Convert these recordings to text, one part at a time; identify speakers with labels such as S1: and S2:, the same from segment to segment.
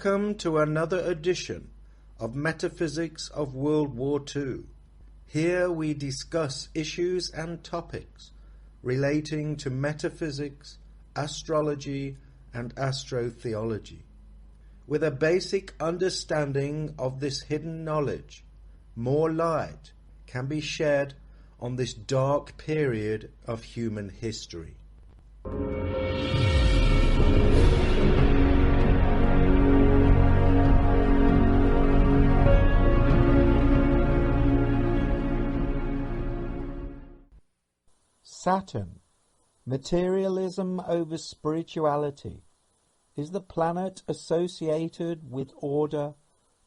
S1: Welcome to another edition of Metaphysics of WW2. Here we discuss issues and topics relating to metaphysics, astrology, and astrotheology. With a basic understanding of this hidden knowledge, more light can be shed on this dark period of human history.
S2: Saturn, materialism over spirituality, is the planet associated with order,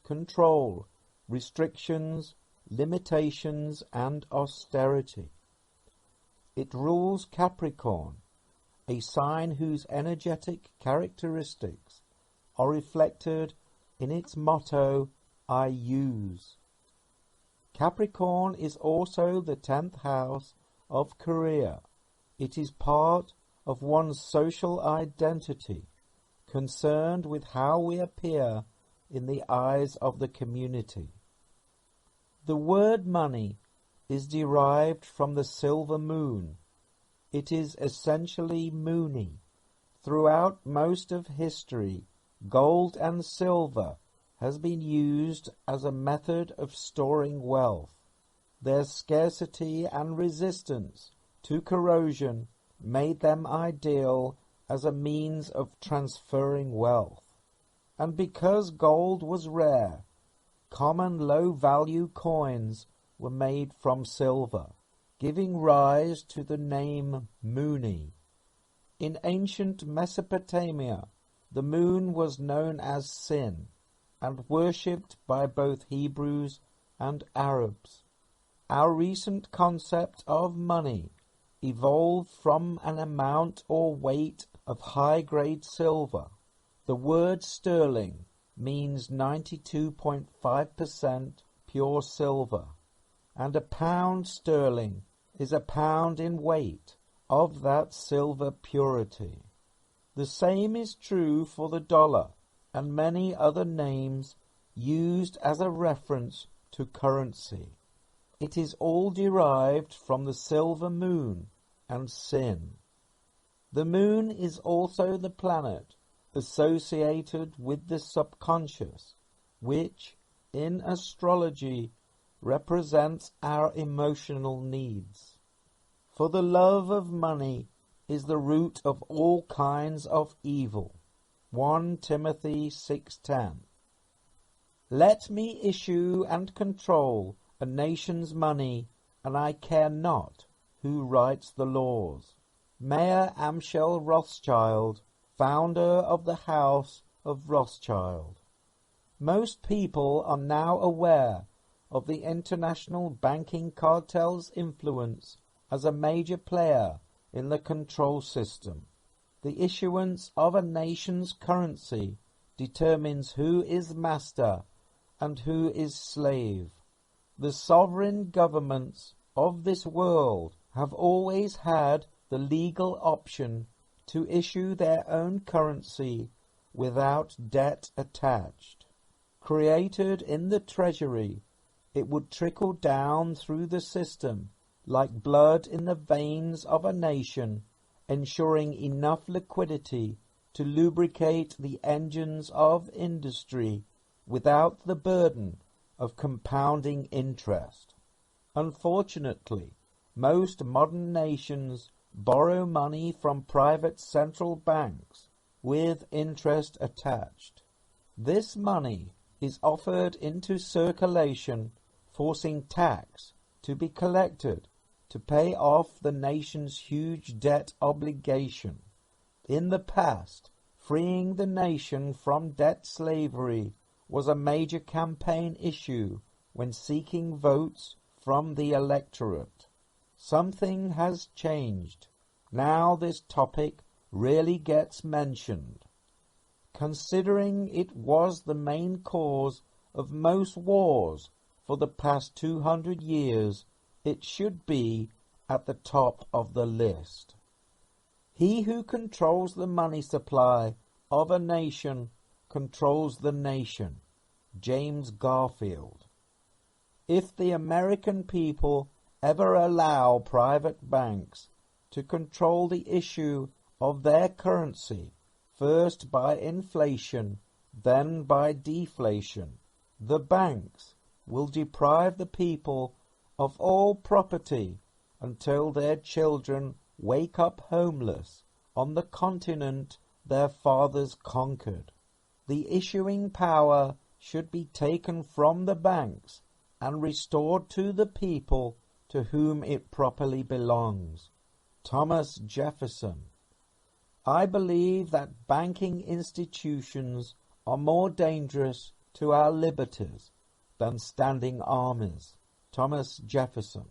S2: control, restrictions, limitations, and austerity. It rules Capricorn, a sign whose energetic characteristics are reflected in its motto, I use. Capricorn is also the 10th house of career. It is part of one's social identity, concerned with how we appear in the eyes of the community. The word money is derived from the silver moon. It is essentially moony. Throughout most of history, gold and silver has been used as a method of storing wealth. Their scarcity and resistance to corrosion made them ideal as a means of transferring wealth. And because gold was rare, common low-value coins were made from silver, giving rise to the name Moony. In ancient Mesopotamia, the moon was known as Sin, and worshipped by both Hebrews and Arabs. Our recent concept of money evolved from an amount or weight of high-grade silver. The word sterling means 92.5% pure silver, and a pound sterling is a pound in weight of that silver purity. The same is true for the dollar and many other names used as a reference to currency. It is all derived from the silver moon and Sin. The moon is also the planet associated with the subconscious, which, in astrology, represents our emotional needs. For the love of money is the root of all kinds of evil. 1 Timothy 6:10. Let me issue and control a nation's money, and I care not who writes the laws. Mayor Amschel Rothschild, founder of the House of Rothschild. Most people are now aware of the international banking cartel's influence as a major player in the control system. The issuance of a nation's currency determines who is master and who is slave. The sovereign governments of this world have always had the legal option to issue their own currency without debt attached. Created in the treasury, it would trickle down through the system like blood in the veins of a nation, ensuring enough liquidity to lubricate the engines of industry without the burden of compounding interest. Unfortunately, most modern nations borrow money from private central banks with interest attached. This money is offered into circulation, forcing tax to be collected to pay off the nation's huge debt obligation. In the past, freeing the nation from debt slavery was a major campaign issue when seeking votes from the electorate. Something has changed. Now this topic really gets mentioned. Considering it was the main cause of most wars for the past 200 years, it should be at the top of the list. He who controls the money supply of a nation controls the nation. James Garfield. If the American people ever allow private banks to control the issue of their currency, first by inflation, then by deflation, the banks will deprive the people of all property until their children wake up homeless on the continent their fathers conquered. The issuing power should be taken from the banks and restored to the people to whom it properly belongs. Thomas Jefferson. I believe that banking institutions are more dangerous to our liberties than standing armies. Thomas Jefferson.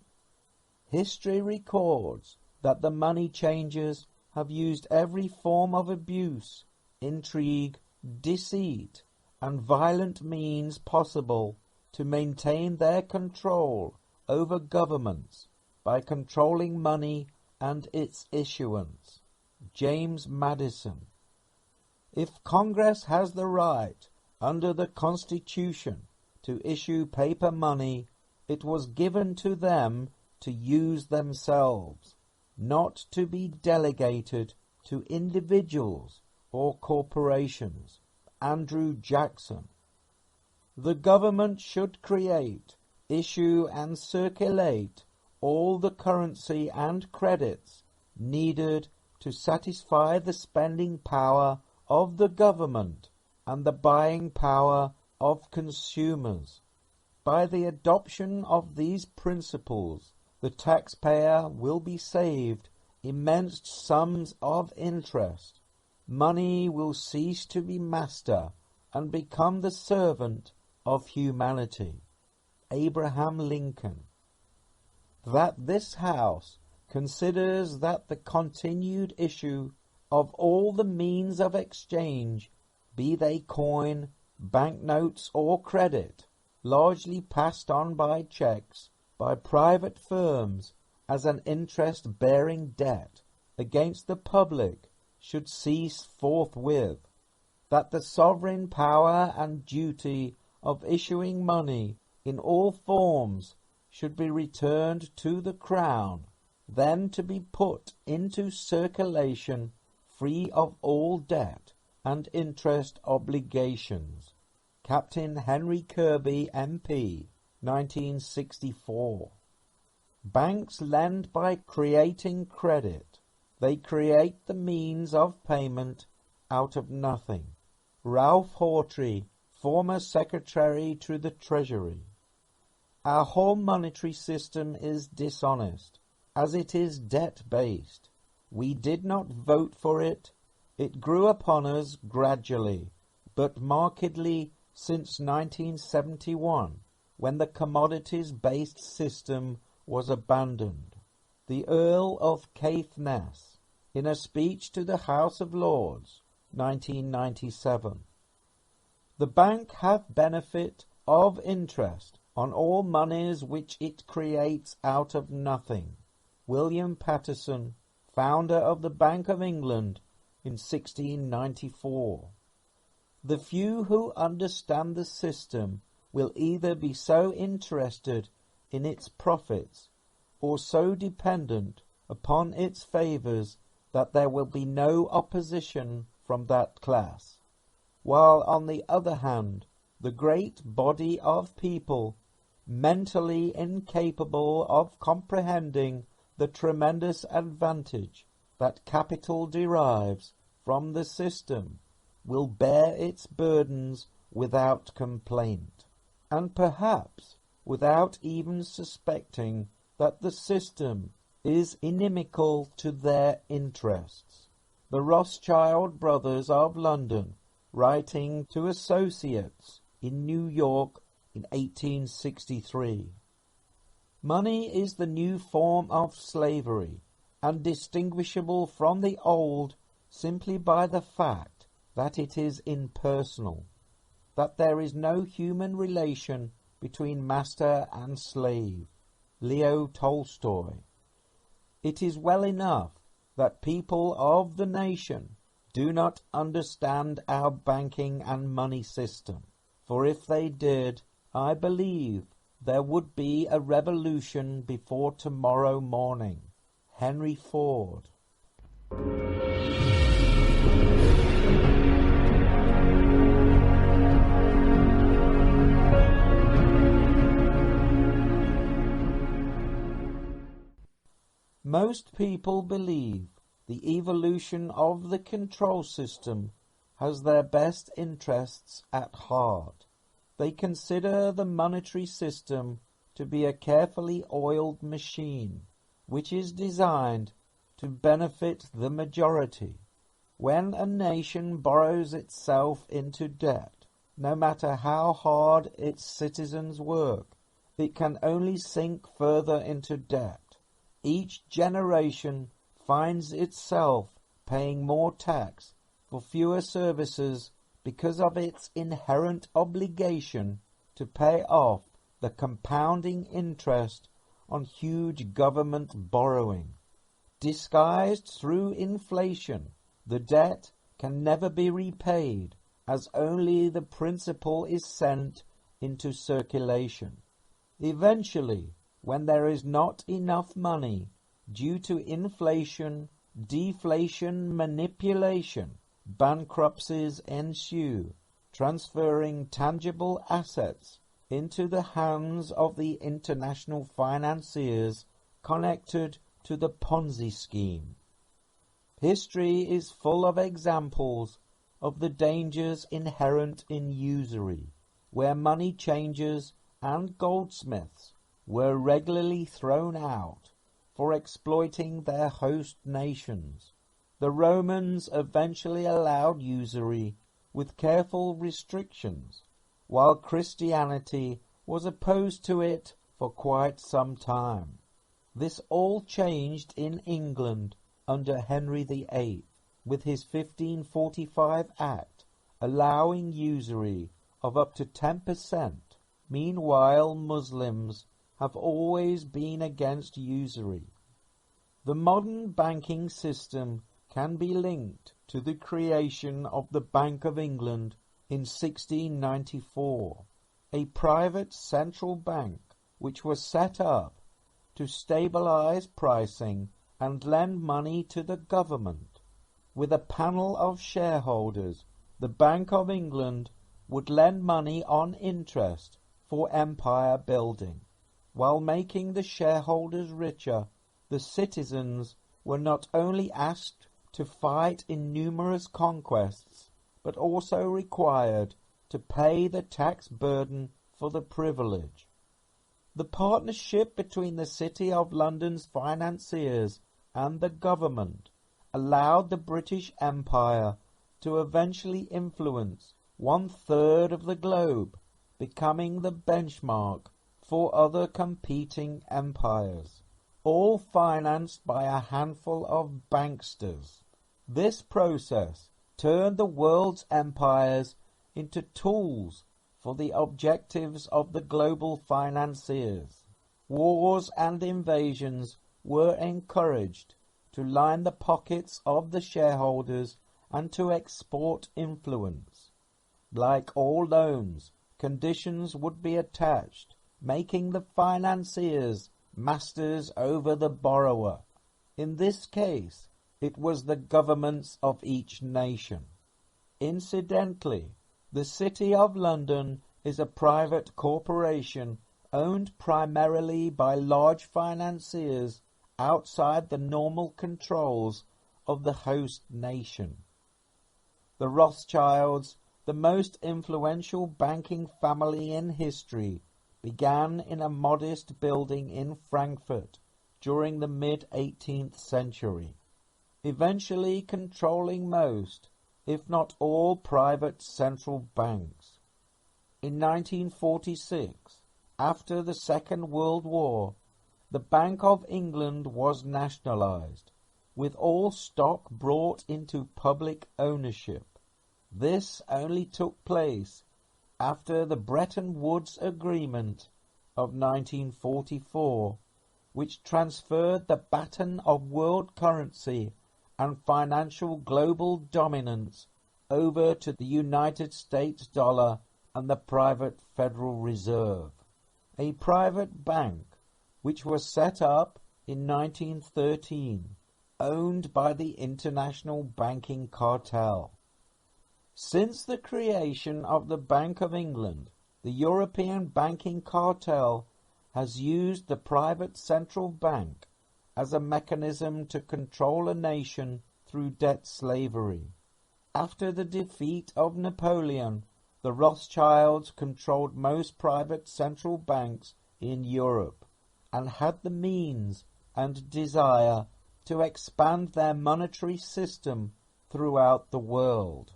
S2: History records that the money changers have used every form of abuse, intrigue, deceit, and violent means possible to maintain their control over governments by controlling money and its issuance. James Madison. If Congress has the right, under the Constitution, to issue paper money, it was given to them to use themselves, not to be delegated to individuals or corporations. Andrew Jackson. The government should create, issue and circulate all the currency and credits needed to satisfy the spending power of the government and the buying power of consumers. By the adoption of these principles, the taxpayer will be saved immense sums of interest. Money will cease to be master and become the servant of humanity. Abraham Lincoln. That this House considers that the continued issue of all the means of exchange, be they coin, banknotes, or credit, largely passed on by checks, by private firms as an interest-bearing debt against the public, should cease forthwith, that the sovereign power and duty of issuing money in all forms should be returned to the Crown, then to be put into circulation free of all debt and interest obligations. Captain Henry Kirby, MP, 1964. Banks lend by creating credit. They create the means of payment out of nothing. Ralph Hawtrey, former Secretary to the Treasury. Our whole monetary system is dishonest, as it is debt-based. We did not vote for it. It grew upon us gradually, but markedly since 1971, when the commodities-based system was abandoned. The Earl of Caithness, in a speech to the House of Lords, 1997. The bank hath benefit of interest on all moneys which it creates out of nothing. William Paterson, founder of the Bank of England, in 1694. The few who understand the system will either be so interested in its profits or so dependent upon its favours that there will be no opposition from that class, while on the other hand the great body of people, mentally incapable of comprehending the tremendous advantage that capital derives from the system, will bear its burdens without complaint, and perhaps without even suspecting that the system is inimical to their interests. The Rothschild brothers of London, writing to associates in New York in 1863. Money is the new form of slavery, and distinguishable from the old simply by the fact that it is impersonal, that there is no human relation between master and slave. Leo Tolstoy. It is well enough that people of the nation do not understand our banking and money system, for if they did, I believe there would be a revolution before tomorrow morning. Henry Ford. Most people believe the evolution of the control system has their best interests at heart. They consider the monetary system to be a carefully oiled machine, which is designed to benefit the majority. When a nation borrows itself into debt, no matter how hard its citizens work, it can only sink further into debt. Each generation finds itself paying more tax for fewer services because of its inherent obligation to pay off the compounding interest on huge government borrowing. Disguised through inflation, the debt can never be repaid, as only the principal is sent into circulation. Eventually, when there is not enough money, due to inflation, deflation, manipulation, bankruptcies ensue, transferring tangible assets into the hands of the international financiers connected to the Ponzi scheme. History is full of examples of the dangers inherent in usury, where money changers and goldsmiths were regularly thrown out for exploiting their host nations. The Romans eventually allowed usury with careful restrictions, while Christianity was opposed to it for quite some time. This all changed in England under Henry VIII, with his 1545 Act allowing usury of up to 10%. Meanwhile, Muslims have always been against usury. The modern banking system can be linked to the creation of the Bank of England in 1694, a private central bank which was set up to stabilize pricing and lend money to the government. With a panel of shareholders, the Bank of England would lend money on interest for empire building. While making the shareholders richer, the citizens were not only asked to fight in numerous conquests, but also required to pay the tax burden for the privilege. The partnership between the City of London's financiers and the government allowed the British Empire to eventually influence 1/3 of the globe, becoming the benchmark for other competing empires, all financed by a handful of banksters. This process turned the world's empires into tools for the objectives of the global financiers. Wars and invasions were encouraged to line the pockets of the shareholders and to export influence. Like all loans, conditions would be attached, making the financiers masters over the borrower. In this case, it was the governments of each nation. Incidentally, the City of London is a private corporation owned primarily by large financiers outside the normal controls of the host nation. The Rothschilds, the most influential banking family in history, began in a modest building in Frankfurt during the mid-18th century, eventually controlling most, if not all, private central banks. In 1946, after the Second World War, the Bank of England was nationalized, with all stock brought into public ownership. This only took place after the Bretton Woods Agreement of 1944, which transferred the baton of world currency and financial global dominance over to the United States dollar and the private Federal Reserve, a private bank which was set up in 1913, owned by the international banking cartel. Since the creation of the Bank of England, the European banking cartel has used the private central bank as a mechanism to control a nation through debt slavery. After the defeat of Napoleon, the Rothschilds controlled most private central banks in Europe and had the means and desire to expand their monetary system throughout the world.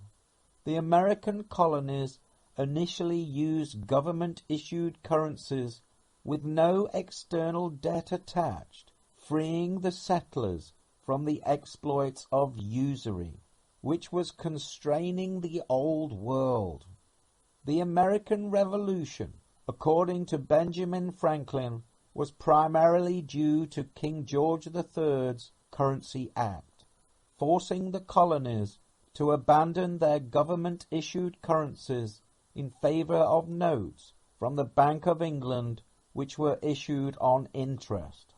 S2: The American colonies initially used government-issued currencies with no external debt attached, freeing the settlers from the exploits of usury, which was constraining the old world. The American Revolution, according to Benjamin Franklin, was primarily due to King George III's Currency Act, forcing the colonies to abandon their government-issued currencies in favor of notes from the Bank of England, which were issued on interest.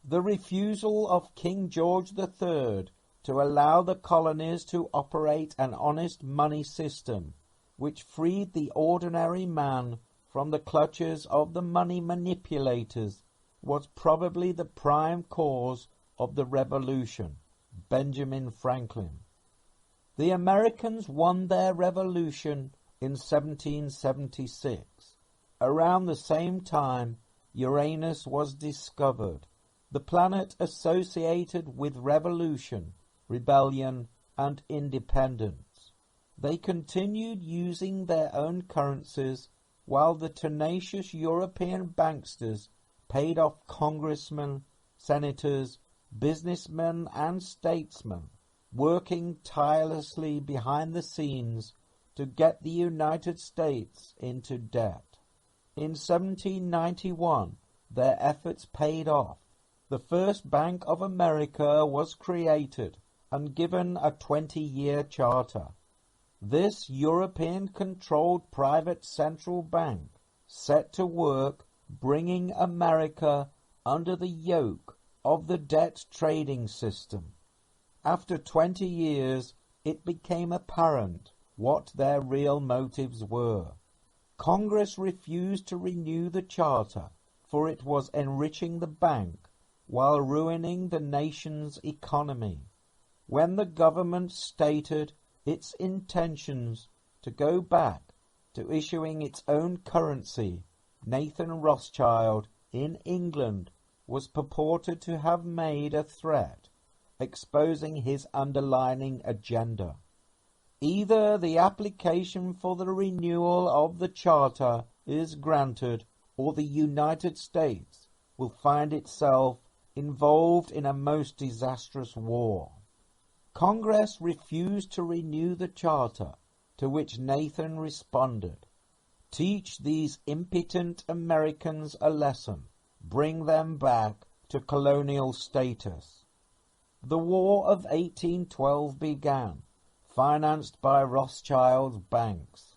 S2: The refusal of King George III to allow the colonies to operate an honest money system, which freed the ordinary man from the clutches of the money manipulators, was probably the prime cause of the revolution. Benjamin Franklin. The Americans won their revolution in 1776. Around the same time, Uranus was discovered, the planet associated with revolution, rebellion, and independence. They continued using their own currencies while the tenacious European banksters paid off congressmen, senators, businessmen, and statesmen, working tirelessly behind the scenes to get the United States into debt. In 1791, their efforts paid off. The first Bank of America was created and given a 20-year charter. This European-controlled private central bank set to work bringing America under the yoke of the debt trading system. After 20 years, it became apparent what their real motives were. Congress refused to renew the charter, for it was enriching the bank while ruining the nation's economy. When the government stated its intentions to go back to issuing its own currency, Nathan Rothschild in England was purported to have made a threat, exposing his underlying agenda. Either the application for the renewal of the charter is granted, or the United States will find itself involved in a most disastrous war. Congress refused to renew the charter, to which Nathan responded, "Teach these impotent Americans a lesson. Bring them back to colonial status." The War of 1812 began, financed by Rothschild's banks.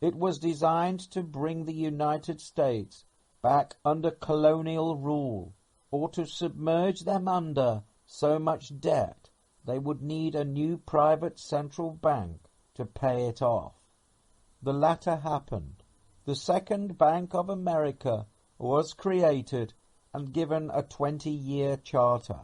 S2: It was designed to bring the United States back under colonial rule, or to submerge them under so much debt they would need a new private central bank to pay it off. The latter happened. The Second Bank of America was created and given a 20-year charter.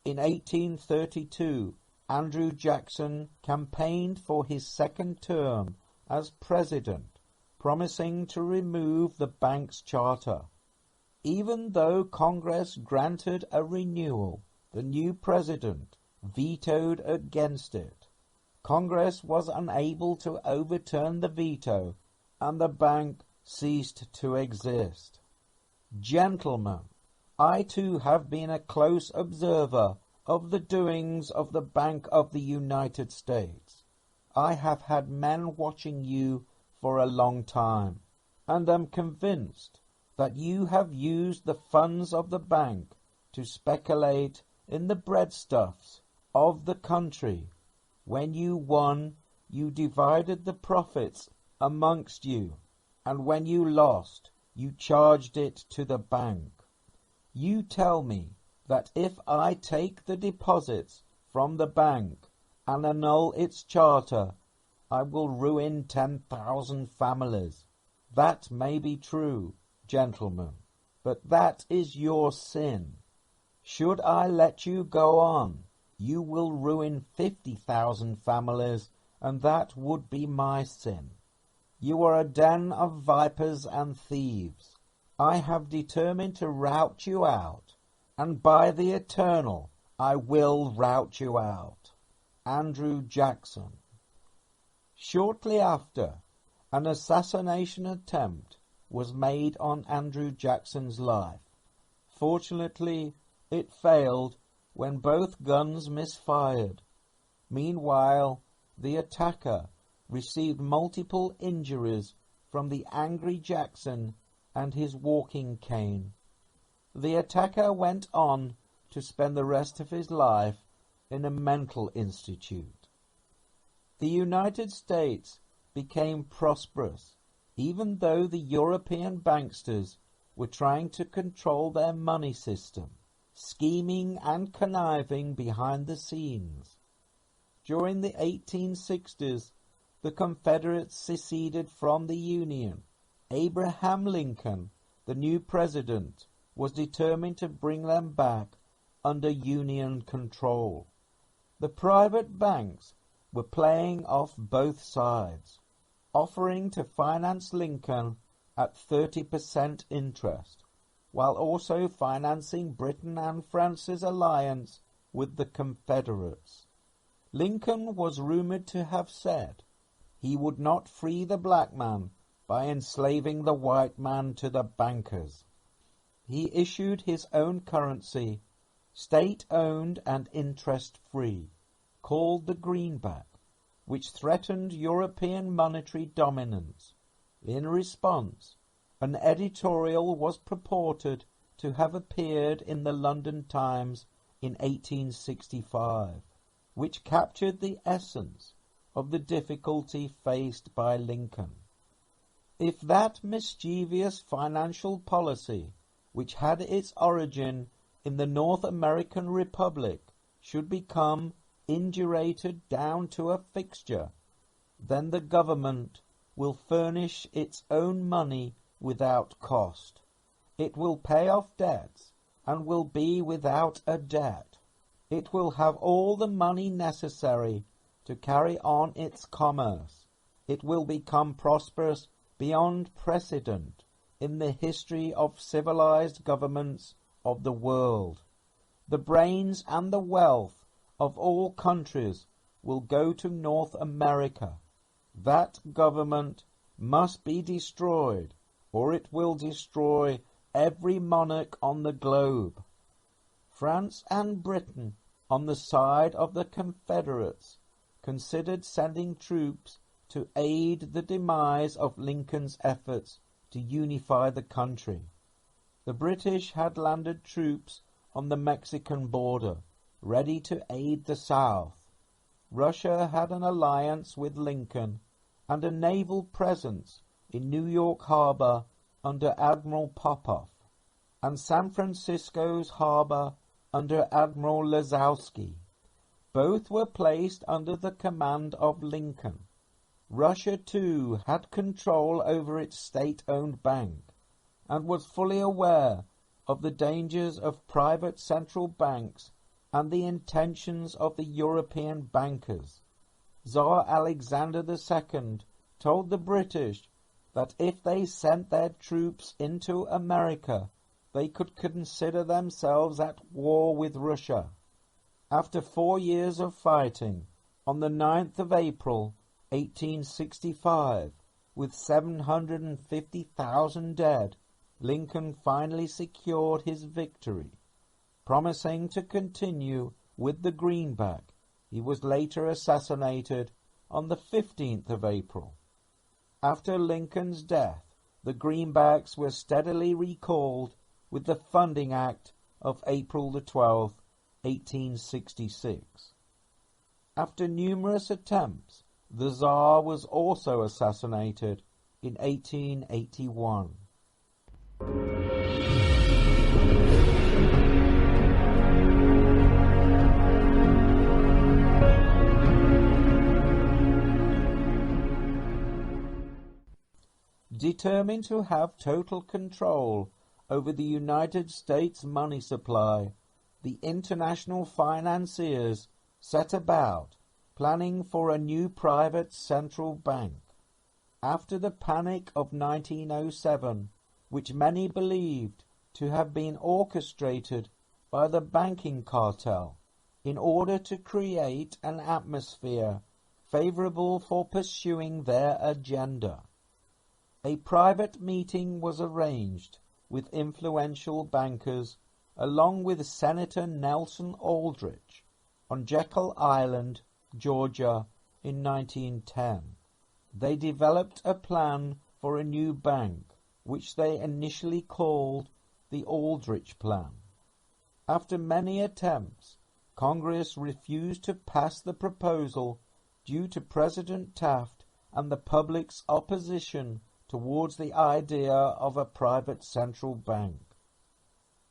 S2: In 1832, Andrew Jackson campaigned for his second term as president, promising to remove the bank's charter. Even though Congress granted a renewal, the new president vetoed against it. Congress was unable to overturn the veto, and the bank ceased to exist. Gentlemen, I too have been a close observer of the doings of the Bank of the United States. I have had men watching you for a long time, and am convinced that you have used the funds of the bank to speculate in the breadstuffs of the country. When you won, you divided the profits amongst you, and when you lost, you charged it to the bank. You tell me that if I take the deposits from the bank and annul its charter, I will ruin 10,000 families. That may be true, gentlemen, but that is your sin. Should I let you go on, you will ruin 50,000 families, and that would be my sin. You are a den of vipers and thieves. I have determined to rout you out, and by the Eternal, I will rout you out. Andrew Jackson. Shortly after, an assassination attempt was made on Andrew Jackson's life. Fortunately, it failed when both guns misfired. Meanwhile, the attacker received multiple injuries from the angry Jackson and his walking cane. The attacker went on to spend the rest of his life in a mental institute. The United States became prosperous, even though the European banksters were trying to control their money system, scheming and conniving behind the scenes. During the 1860s, the Confederates seceded from the Union. Abraham Lincoln, the new president, was determined to bring them back under Union control. The private banks were playing off both sides, offering to finance Lincoln at 30% interest, while also financing Britain and France's alliance with the Confederates. Lincoln was rumored to have said he would not free the black man by enslaving the white man to the bankers. He issued his own currency, state-owned and interest-free, called the greenback, which threatened European monetary dominance. In response, an editorial was purported to have appeared in the London Times in 1865, which captured the essence of the difficulty faced by Lincoln. If that mischievous financial policy, which had its origin in the North American Republic, should become indurated down to a fixture, then the government will furnish its own money without cost. It will pay off debts and will be without a debt. It will have all the money necessary to carry on its commerce. It will become prosperous beyond precedent in the history of civilized governments of the world. The brains and the wealth of all countries will go to North America. That government must be destroyed, or it will destroy every monarch on the globe. France and Britain, on the side of the Confederates, considered sending troops to aid the demise of Lincoln's efforts to unify the country. The British had landed troops on the Mexican border, ready to aid the South. Russia had an alliance with Lincoln and a naval presence in New York Harbor under Admiral Popoff, and San Francisco's harbor under Admiral Lazowski. Both were placed under the command of Lincoln. Russia, too, had control over its state-owned bank, and was fully aware of the dangers of private central banks and the intentions of the European bankers. Tsar Alexander II told the British that if they sent their troops into America, they could consider themselves at war with Russia. After 4 years of fighting, on the 9th of April, 1865, with 750,000 dead, Lincoln finally secured his victory. Promising to continue with the greenback, he was later assassinated on the 15th of April. After Lincoln's death, the greenbacks were steadily recalled with the Funding Act of April the 12th, 1866. After numerous attempts, the Tsar was also assassinated in 1881. Determined to have total control over the United States money supply, the international financiers set about planning for a new private central bank. After the panic of 1907, which many believed to have been orchestrated by the banking cartel in order to create an atmosphere favorable for pursuing their agenda, a private meeting was arranged with influential bankers along with Senator Nelson Aldrich on Jekyll Island, Georgia, in 1910. They developed a plan for a new bank, which they initially called the Aldrich Plan. After many attempts, Congress refused to pass the proposal due to President Taft and the public's opposition towards the idea of a private central bank.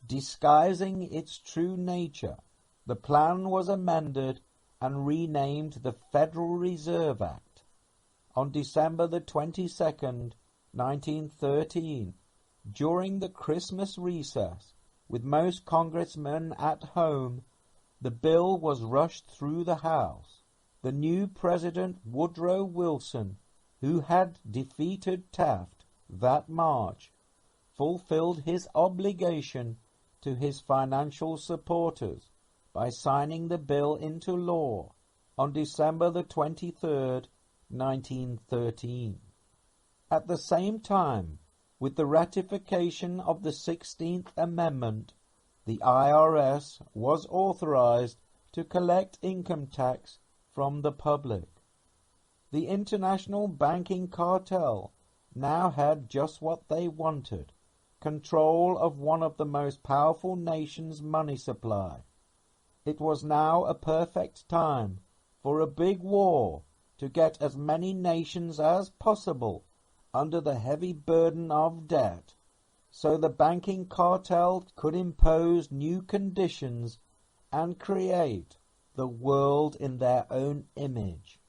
S2: Disguising its true nature, the plan was amended and renamed the Federal Reserve Act. On December the 22nd, 1913, during the Christmas recess, with most congressmen at home, the bill was rushed through the House. The new President Woodrow Wilson, who had defeated Taft that March, fulfilled his obligation to his financial supporters by signing the bill into law on December the 23rd, 1913. At the same time, with the ratification of the 16th Amendment, the IRS was authorized to collect income tax from the public. The international banking cartel now had just what they wanted: control of one of the most powerful nations' money supply. It was now a perfect time for a big war to get as many nations as possible under the heavy burden of debt, so the banking cartel could impose new conditions and create the world in their own image.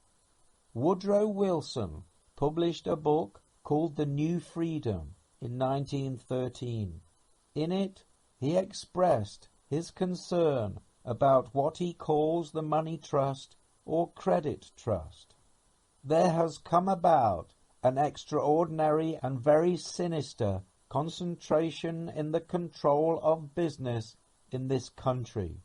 S2: Woodrow Wilson published a book called The New Freedom in 1913. In it, he expressed his concern about what he calls the money trust or credit trust. There has come about an extraordinary and very sinister concentration in the control of business in this country.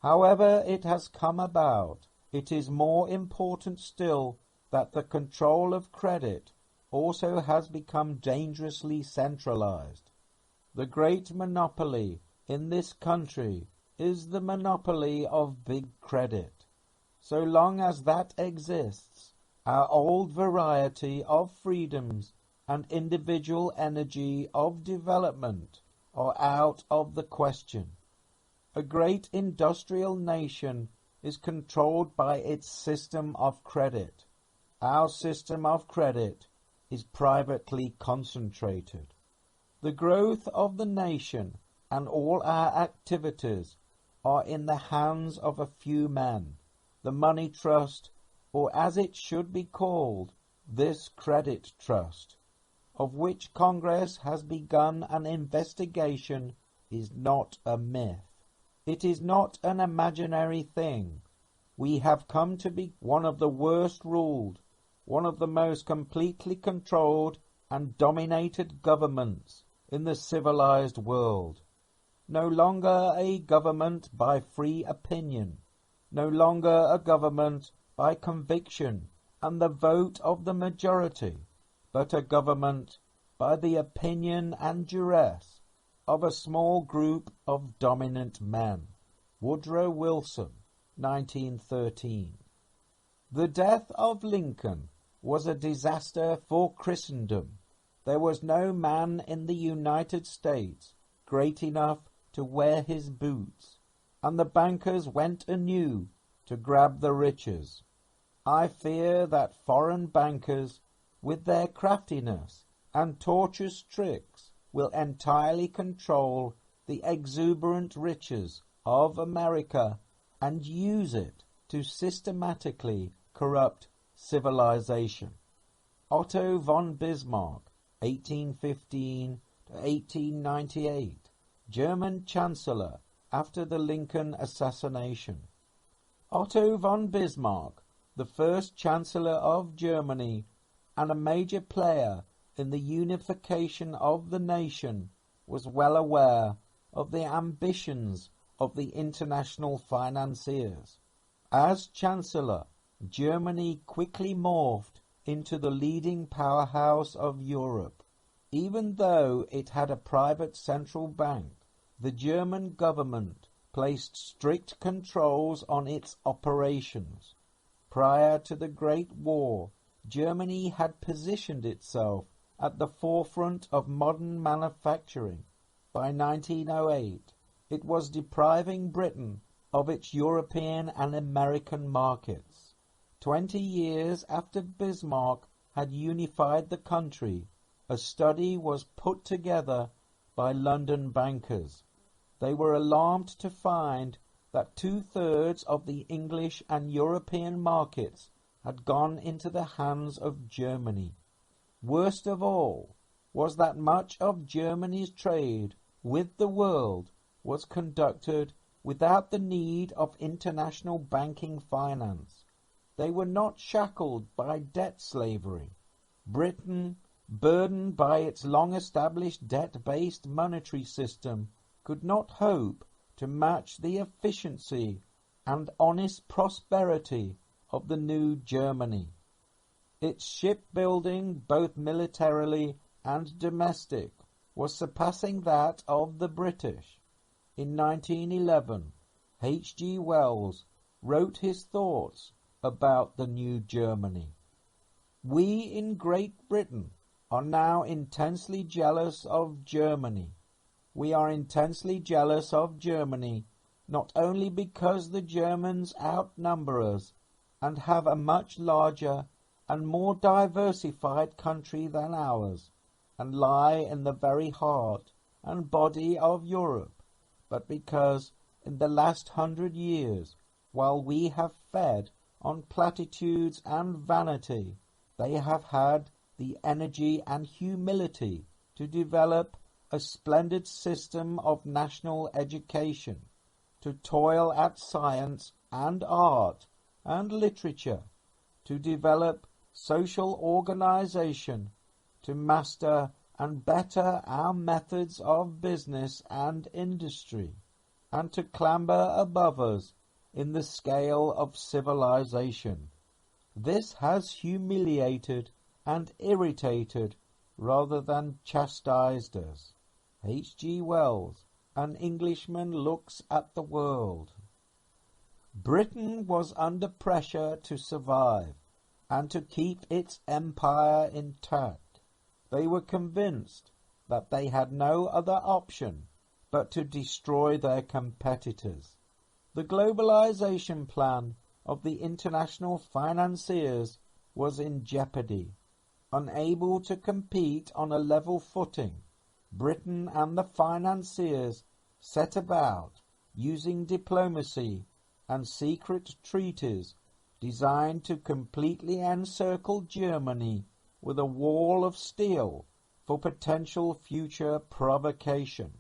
S2: However it has come about, it is more important still that the control of credit also has become dangerously centralized. The great monopoly in this country is the monopoly of big credit. So long as that exists, our old variety of freedoms and individual energy of development are out of the question. A great industrial nation is controlled by its system of credit. Our system of credit is privately concentrated. The growth of the nation and all our activities are in the hands of a few men. The money trust, or as it should be called, this credit trust, of which Congress has begun an investigation, is not a myth. It is not an imaginary thing. We have come to be one of the worst ruled, one of the most completely controlled and dominated governments in the civilized world. No longer a government by free opinion, no longer a government by conviction and the vote of the majority, but a government by the opinion and duress of a small group of dominant men. Woodrow Wilson, 1913. The death of Lincoln was a disaster for Christendom. There was no man in the United States great enough to wear his boots, and the bankers went anew to grab the riches. I fear that foreign bankers, with their craftiness and tortuous tricks, will entirely control the exuberant riches of America and use it to systematically corrupt civilization. Otto von Bismarck, 1815 to 1898, German Chancellor after the Lincoln assassination. Otto von Bismarck, the first Chancellor of Germany and a major player in the unification of the nation, was well aware of the ambitions of the international financiers. As Chancellor, Germany quickly morphed into the leading powerhouse of Europe. Even though it had a private central bank, the German government placed strict controls on its operations. Prior to the Great War, Germany had positioned itself at the forefront of modern manufacturing. By 1908, it was depriving Britain of its European and American markets. 20 years after Bismarck had unified the country, a study was put together by London bankers. They were alarmed to find that 2/3 of the English and European markets had gone into the hands of Germany. Worst of all was that much of Germany's trade with the world was conducted without the need of international banking finance. They were not shackled by debt slavery. Britain, burdened by its long-established debt-based monetary system, could not hope to match the efficiency and honest prosperity of the new Germany. Its shipbuilding, both militarily and domestic, was surpassing that of the British. In 1911, H. G. Wells wrote his thoughts about the new Germany. We in Great Britain are now intensely jealous of Germany. We are intensely jealous of Germany, not only because the Germans outnumber us and have a much larger and more diversified country than ours, and lie in the very heart and body of Europe, but because in the last 100 years, while we have fed on platitudes and vanity, they have had the energy and humility to develop a splendid system of national education, to toil at science and art and literature, to develop social organization, to master and better our methods of business and industry, and to clamber above us in the scale of civilization. This has humiliated and irritated rather than chastised us. H. G. Wells, An Englishman Looks at the World. Britain was under pressure to survive and to keep its empire intact. They were convinced that they had no other option but to destroy their competitors. The globalization plan of the international financiers was in jeopardy. Unable to compete on a level footing, Britain and the financiers set about using diplomacy and secret treaties designed to completely encircle Germany with a wall of steel for potential future provocation.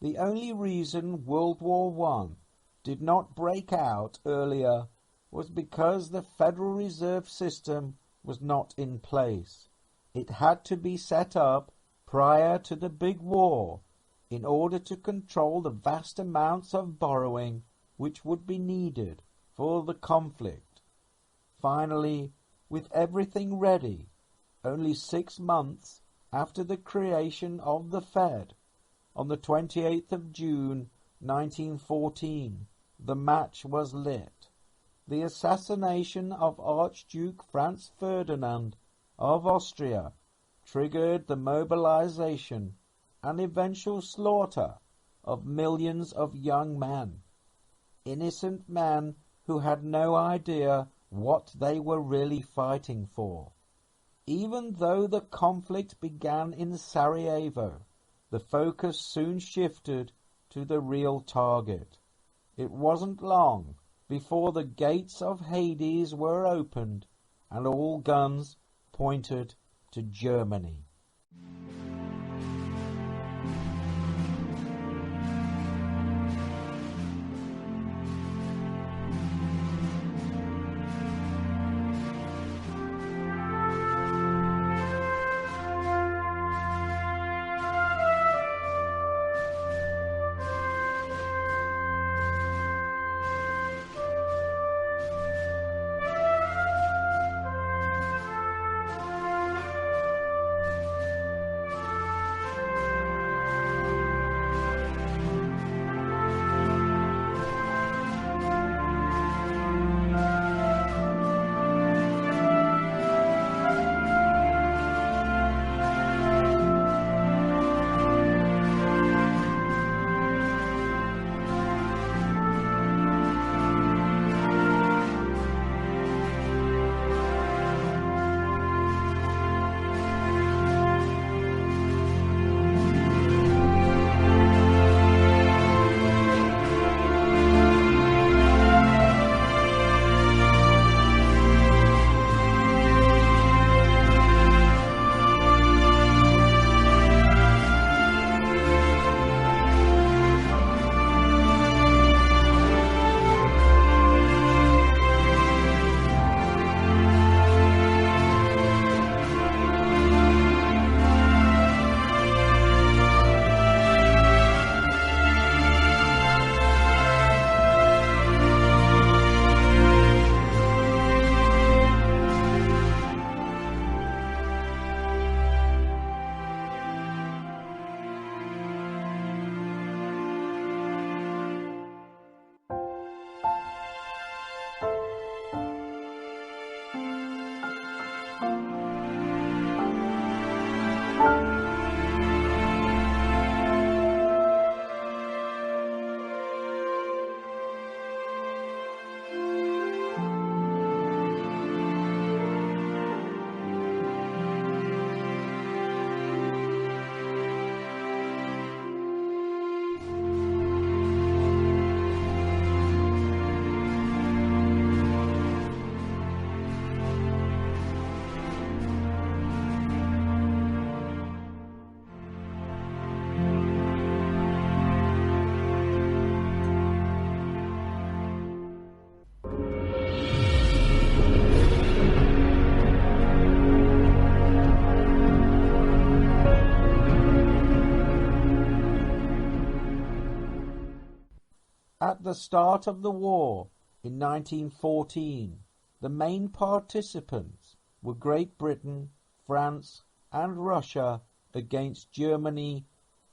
S2: The only reason World War I did not break out earlier was because the Federal Reserve System was not in place. It had to be set up prior to the big war in order to control the vast amounts of borrowing which would be needed for the conflict. Finally, with everything ready, only 6 months after the creation of the Fed, on the 28th of June 1914, the match was lit. The assassination of Archduke Franz Ferdinand of Austria triggered the mobilization and eventual slaughter of millions of young men. Innocent men who had no idea what they were really fighting for. Even though the conflict began in Sarajevo, the focus soon shifted to the real target. It wasn't long before the gates of Hades were opened and all guns pointed to Germany. At the start of the war in 1914, the main participants were Great Britain, France, and Russia against Germany,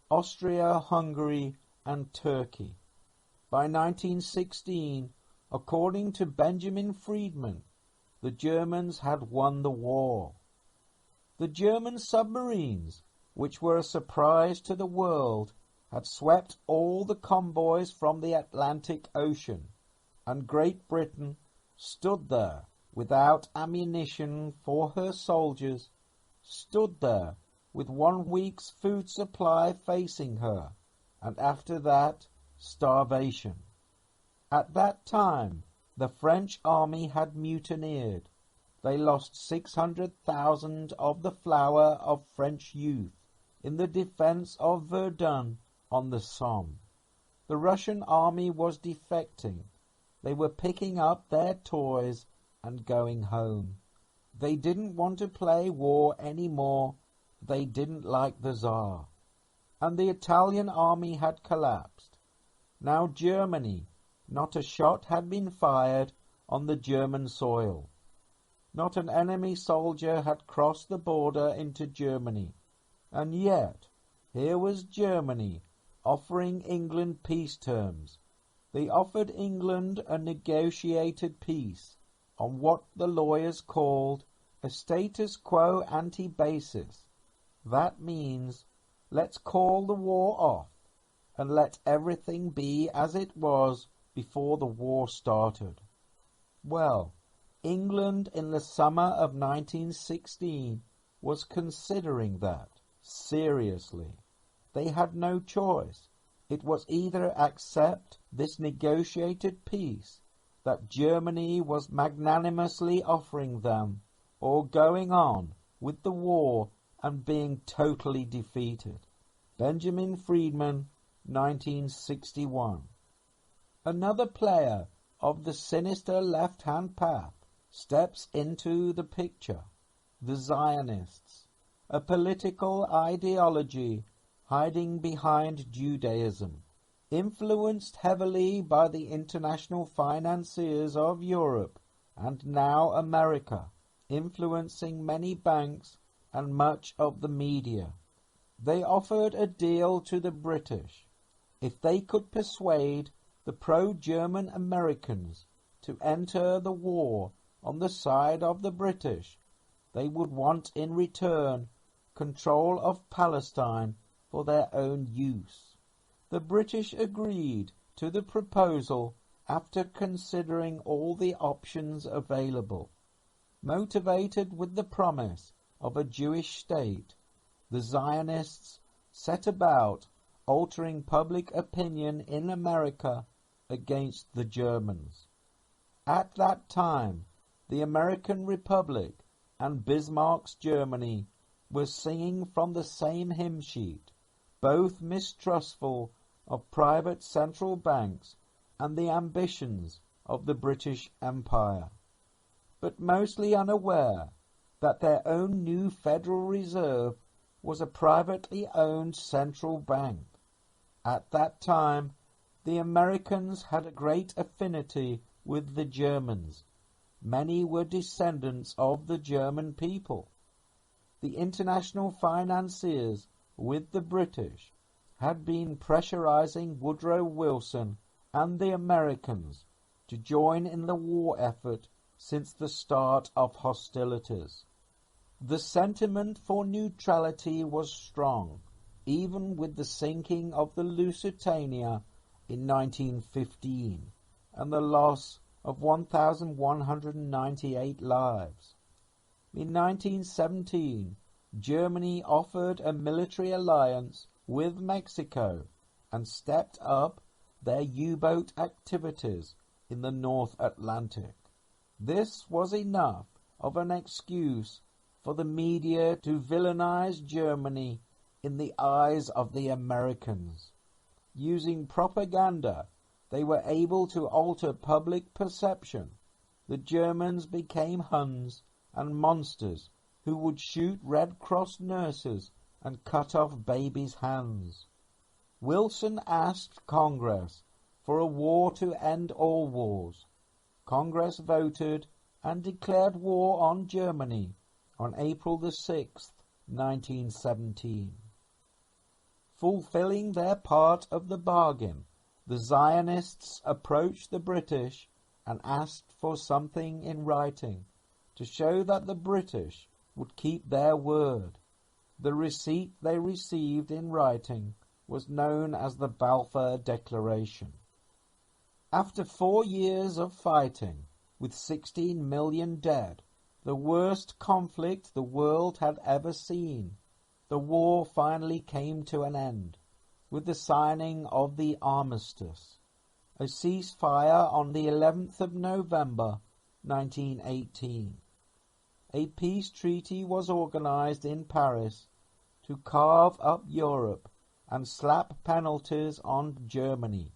S2: Austria-Hungary, and Turkey. By 1916, according to Benjamin Friedman, the Germans had won the war. The German submarines, which were a surprise to the world, had swept all the convoys from the Atlantic Ocean, and Great Britain stood there without ammunition for her soldiers, stood there with 1 week's food supply facing her, and after that, starvation. At that time, the French army had mutineered. They lost 600,000 of the flower of French youth in the defense of Verdun on the Somme. The Russian army was defecting. They were picking up their toys and going home. They didn't want to play war anymore. They didn't like the Tsar. And the Italian army had collapsed. Now Germany, not a shot had been fired on the German soil. Not an enemy soldier had crossed the border into Germany. And yet, here was Germany offering England peace terms. They offered England a negotiated peace on what the lawyers called a status quo ante basis. That means, let's call the war off and let everything be as it was before the war started. Well, England in the summer of 1916 was considering that, seriously. They had no choice. It was either accept this negotiated peace that Germany was magnanimously offering them, or going on with the war and being totally defeated. Benjamin Friedman, 1961. Another player of the sinister left-hand path steps into the picture, the Zionists, a political ideology hiding behind Judaism, influenced heavily by the international financiers of Europe and now America, influencing many banks and much of the media. They offered a deal to the British. If they could persuade the pro-German Americans to enter the war on the side of the British, they would want in return control of Palestine for their own use. The British agreed to the proposal after considering all the options available. Motivated with the promise of a Jewish state, the Zionists set about altering public opinion in America against the Germans. At that time, the American Republic and Bismarck's Germany were singing from the same hymn sheet, both mistrustful of private central banks and the ambitions of the British Empire, but mostly unaware that their own new Federal Reserve was a privately owned central bank. At that time, the Americans had a great affinity with the Germans. Many were descendants of the German people. The international financiers with the British had been pressurizing Woodrow Wilson and the Americans to join in the war effort since the start of hostilities. The sentiment for neutrality was strong, even with the sinking of the Lusitania in 1915 and the loss of 1,198 lives. In 1917, Germany offered a military alliance with Mexico and stepped up their U-boat activities in the North Atlantic. This was enough of an excuse for the media to villainize Germany in the eyes of the Americans. Using propaganda, they were able to alter public perception. The Germans became Huns and monsters who would shoot Red Cross nurses and cut off babies' hands. Wilson asked Congress for a war to end all wars. Congress voted and declared war on Germany on April the 6th, 1917. Fulfilling their part of the bargain, the Zionists approached the British and asked for something in writing to show that the British would keep their word. The receipt they received in writing was known as the Balfour Declaration. After 4 years of fighting, with 16 million dead, the worst conflict the world had ever seen, the war finally came to an end with the signing of the armistice, a ceasefire on the 11th of November, 1918. A peace treaty was organized in Paris to carve up Europe and slap penalties on Germany.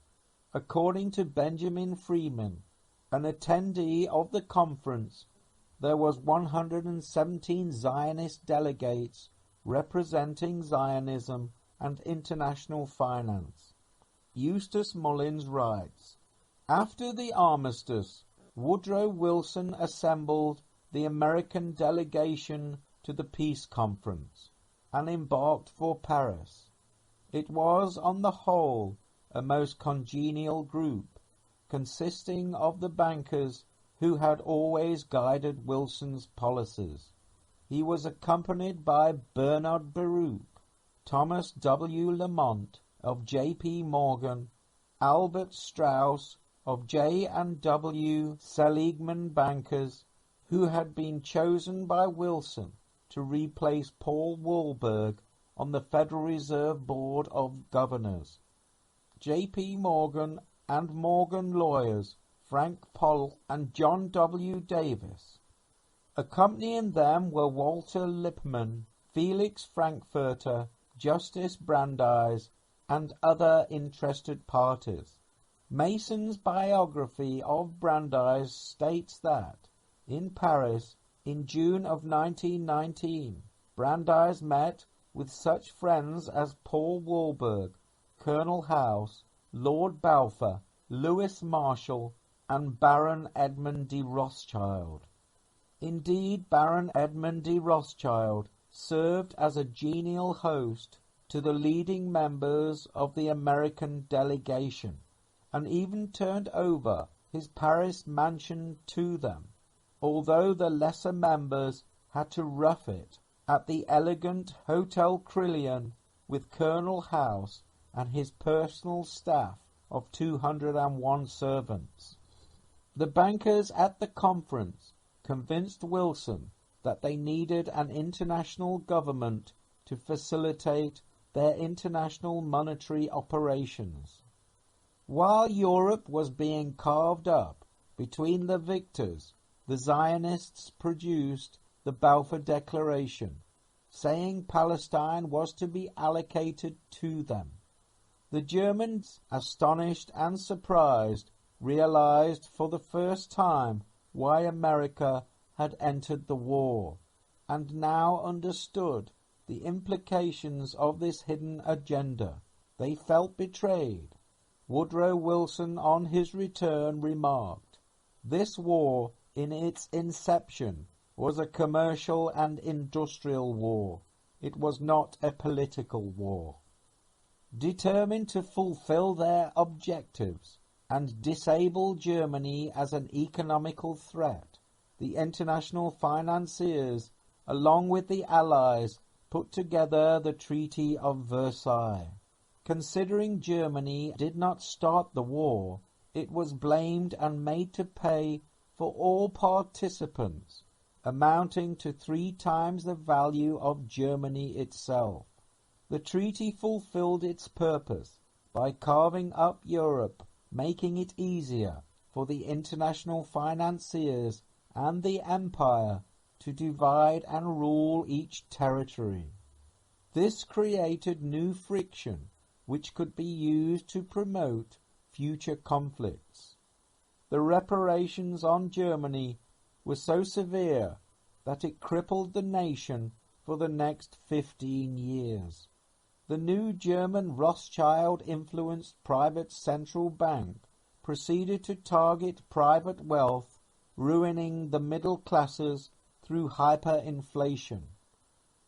S2: According to Benjamin Friedman, an attendee of the conference, there was 117 Zionist delegates representing Zionism and international finance. Eustace Mullins writes, after the armistice, Woodrow Wilson assembled the American delegation to the peace conference and embarked for Paris. It was, on the whole, a most congenial group, consisting of the bankers who had always guided Wilson's policies. He was accompanied by Bernard Baruch, Thomas W. Lamont of J.P. Morgan, Albert Strauss, of J and W Seligman bankers who had been chosen by Wilson to replace Paul Warburg on the Federal Reserve Board of Governors. J.P. Morgan and Morgan lawyers Frank Poll and John W. Davis. Accompanying them were Walter Lippmann, Felix Frankfurter, Justice Brandeis, and other interested parties. Mason's biography of Brandeis states that, in Paris, in June of 1919, Brandeis met with such friends as Paul Warburg, Colonel House, Lord Balfour, Louis Marshall, and Baron Edmund de Rothschild. Indeed, Baron Edmund de Rothschild served as a genial host to the leading members of the American delegation, and even turned over his Paris mansion to them, although the lesser members had to rough it at the elegant Hotel Crillon with Colonel House and his personal staff of 201 servants. The bankers at the conference convinced Wilson that they needed an international government to facilitate their international monetary operations. While Europe was being carved up between the victors, the Zionists produced the Balfour Declaration, saying Palestine was to be allocated to them. The Germans, astonished and surprised, realized for the first time why America had entered the war, and now understood the implications of this hidden agenda. They felt betrayed. Woodrow Wilson on his return remarked, "This war, in its inception, was a commercial and industrial war. It was not a political war." Determined to fulfill their objectives and disable Germany as an economical threat, the international financiers, along with the Allies, put together the Treaty of Versailles. Considering Germany did not start the war, it was blamed and made to pay for all participants, amounting to 3 times the value of Germany itself. The treaty fulfilled its purpose by carving up Europe, making it easier for the international financiers and the empire to divide and rule each territory. This created new friction which could be used to promote future conflicts. The reparations on Germany were so severe that it crippled the nation for the next 15 years. The new German Rothschild-influenced private central bank proceeded to target private wealth, ruining the middle classes through hyperinflation.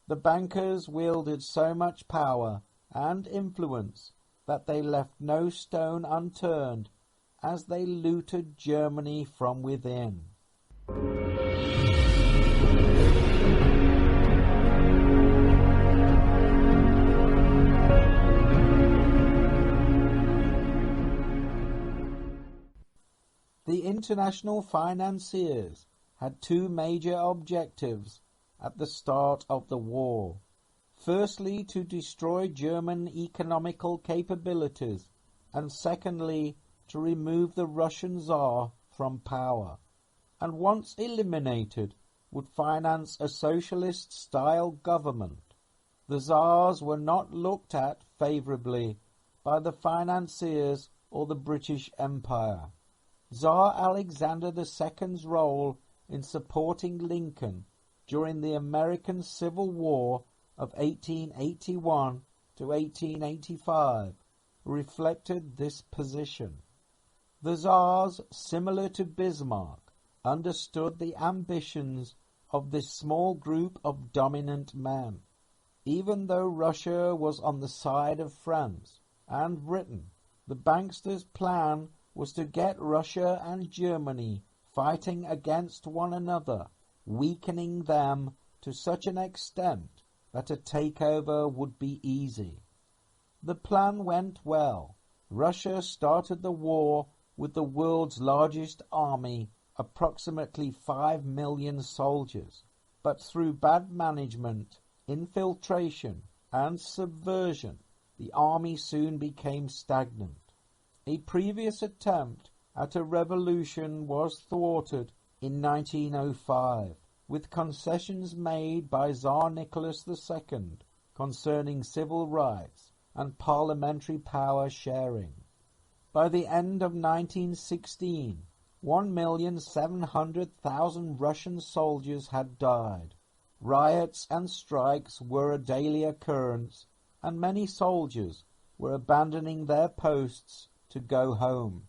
S2: The bankers wielded so much power and influence that they left no stone unturned as they looted Germany from within. The international financiers had 2 major objectives at the start of the war. Firstly, to destroy German economical capabilities, and secondly, to remove the Russian Tsar from power, and once eliminated, would finance a socialist-style government. The Tsars were not looked at favourably by the financiers or the British Empire. Tsar Alexander II's role in supporting Lincoln during the American Civil War of 1881 to 1885 reflected this position. The Tsars, similar to Bismarck, understood the ambitions of this small group of dominant men. Even though Russia was on the side of France and Britain, the banksters' plan was to get Russia and Germany fighting against one another, weakening them to such an extent that a takeover would be easy. The plan went well. Russia started the war with the world's largest army, approximately 5 million soldiers. But through bad management, infiltration, and subversion, the army soon became stagnant. A previous attempt at a revolution was thwarted in 1905, with concessions made by Tsar Nicholas II concerning civil rights and parliamentary power sharing. By the end of 1916, 1,700,000 Russian soldiers had died. Riots and strikes were a daily occurrence, and many soldiers were abandoning their posts to go home.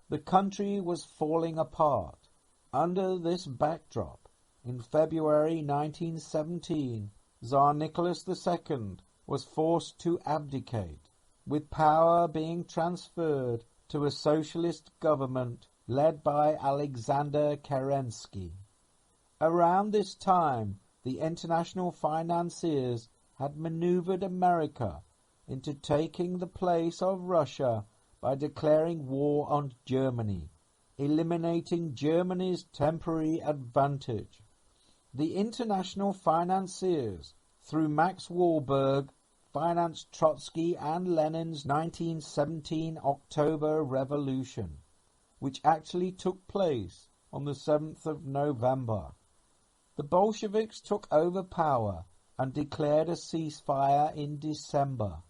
S2: The country was falling apart. Under this backdrop, in February 1917, Tsar Nicholas II was forced to abdicate, with power being transferred to a socialist government led by Alexander Kerensky. Around this time, the international financiers had maneuvered America into taking the place of Russia by declaring war on Germany, eliminating Germany's temporary advantage. The international financiers, through Max Warburg, financed Trotsky and Lenin's 1917 October Revolution, which actually took place on the 7th of November. The Bolsheviks took over power and declared a ceasefire in December.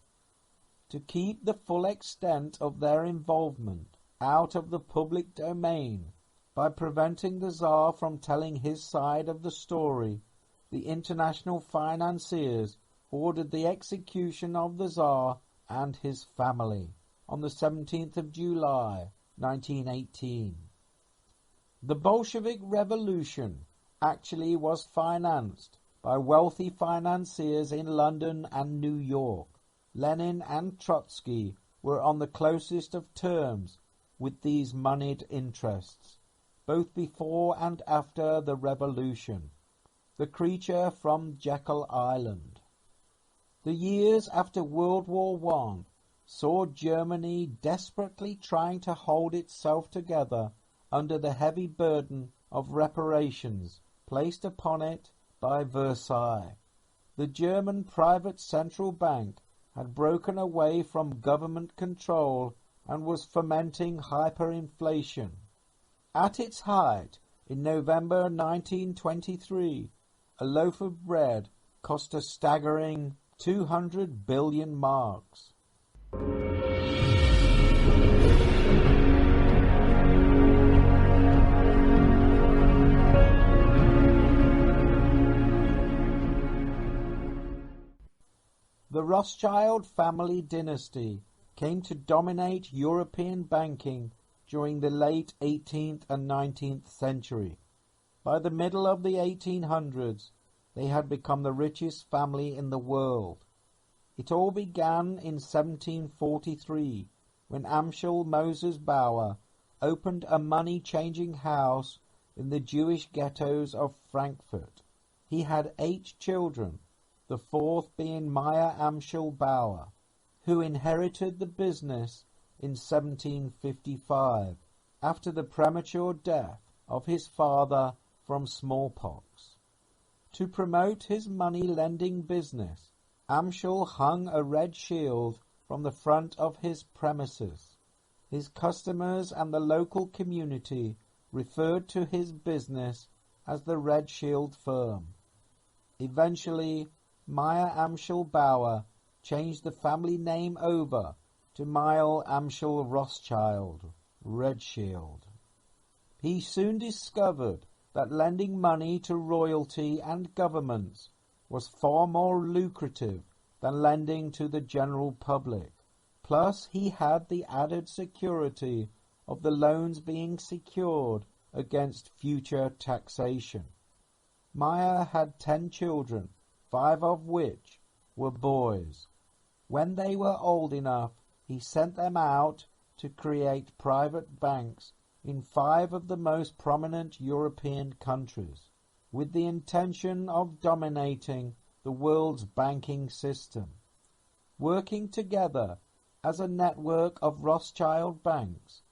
S2: To keep the full extent of their involvement out of the public domain, by preventing the Tsar from telling his side of the story, the international financiers ordered the execution of the Tsar and his family on the 17th of July, 1918. The Bolshevik Revolution actually was financed by wealthy financiers in London and New York. Lenin and Trotsky were on the closest of terms with these moneyed interests, both before and after the revolution. The creature from Jekyll Island. The years after World War I saw Germany desperately trying to hold itself together under the heavy burden of reparations placed upon it by Versailles. The German private central bank had broken away from government control and was fomenting hyperinflation. At its height, in November 1923, a loaf of bread cost a staggering 200 billion marks. The Rothschild family dynasty came to dominate European banking during the late 18th and 19th century. By the middle of the 1800s, they had become the richest family in the world. It all began in 1743, when Amschel Moses Bauer opened a money-changing house in the Jewish ghettos of Frankfurt. He had 8 children, the fourth being Meyer Amschel Bauer, who inherited the business in 1755, after the premature death of his father from smallpox. To promote his money-lending business, Amschel hung a red shield from the front of his premises. His customers and the local community referred to his business as the Red Shield Firm. Eventually, Meyer Amschel Bauer changed the family name over to Meyer Amschel Rothschild, Red Shield. He soon discovered that lending money to royalty and governments was far more lucrative than lending to the general public. Plus, he had the added security of the loans being secured against future taxation. Meyer had 10 children, 5 of which were boys. When they were old enough, he sent them out to create private banks in 5 of the most prominent European countries, with the intention of dominating the world's banking system. Working together as a network of Rothschild banks,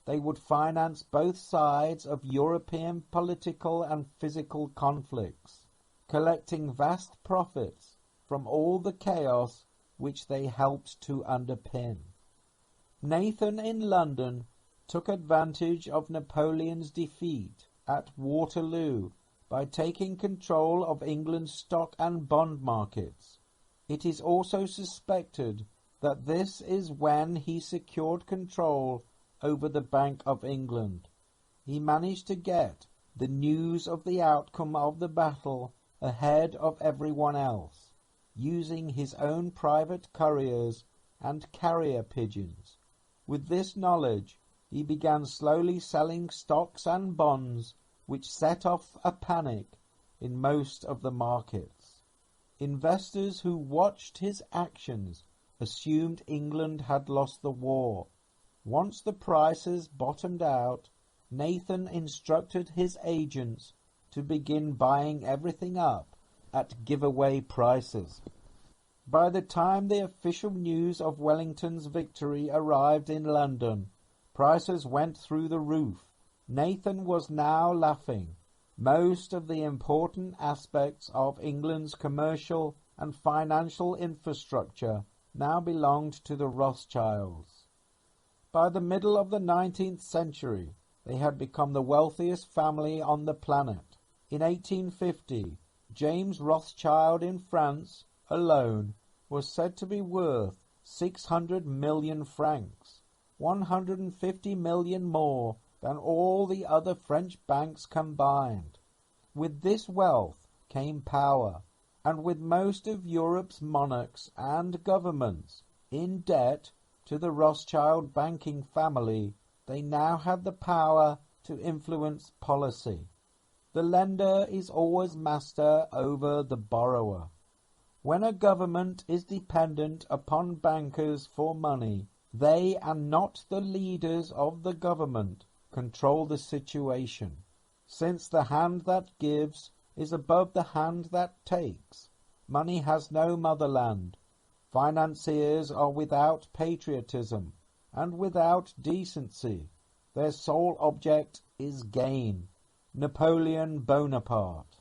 S2: they would finance both sides of European political and physical conflicts, collecting vast profits from all the chaos which they helped to underpin. Nathan in London took advantage of Napoleon's defeat at Waterloo by taking control of England's stock and bond markets. It is also suspected that this is when he secured control over the Bank of England. He managed to get the news of the outcome of the battle ahead of everyone else, using his own private couriers and carrier pigeons. With this knowledge, he began slowly selling stocks and bonds, which set off a panic in most of the markets. Investors who watched his actions assumed England had lost the war. Once the prices bottomed out, Nathan instructed his agents to begin buying everything up at giveaway prices. By the time the official news of Wellington's victory arrived in London, prices went through the roof. Nathan was now laughing. Most of the important aspects of England's commercial and financial infrastructure now belonged to the Rothschilds. By the middle of the 19th century, they had become the wealthiest family on the planet. In 1850, James Rothschild in France alone was said to be worth 600 million francs, 150 million more than all the other French banks combined. With this wealth came power, and with most of Europe's monarchs and governments in debt to the Rothschild banking family, they now had the power to influence policy. The lender is always master over the borrower. When a government is dependent upon bankers for money, they and not the leaders of the government control the situation. Since the hand that gives is above the hand that takes, money has no motherland. Financiers are without patriotism and without decency. Their sole object is gain. Napoleon Bonaparte.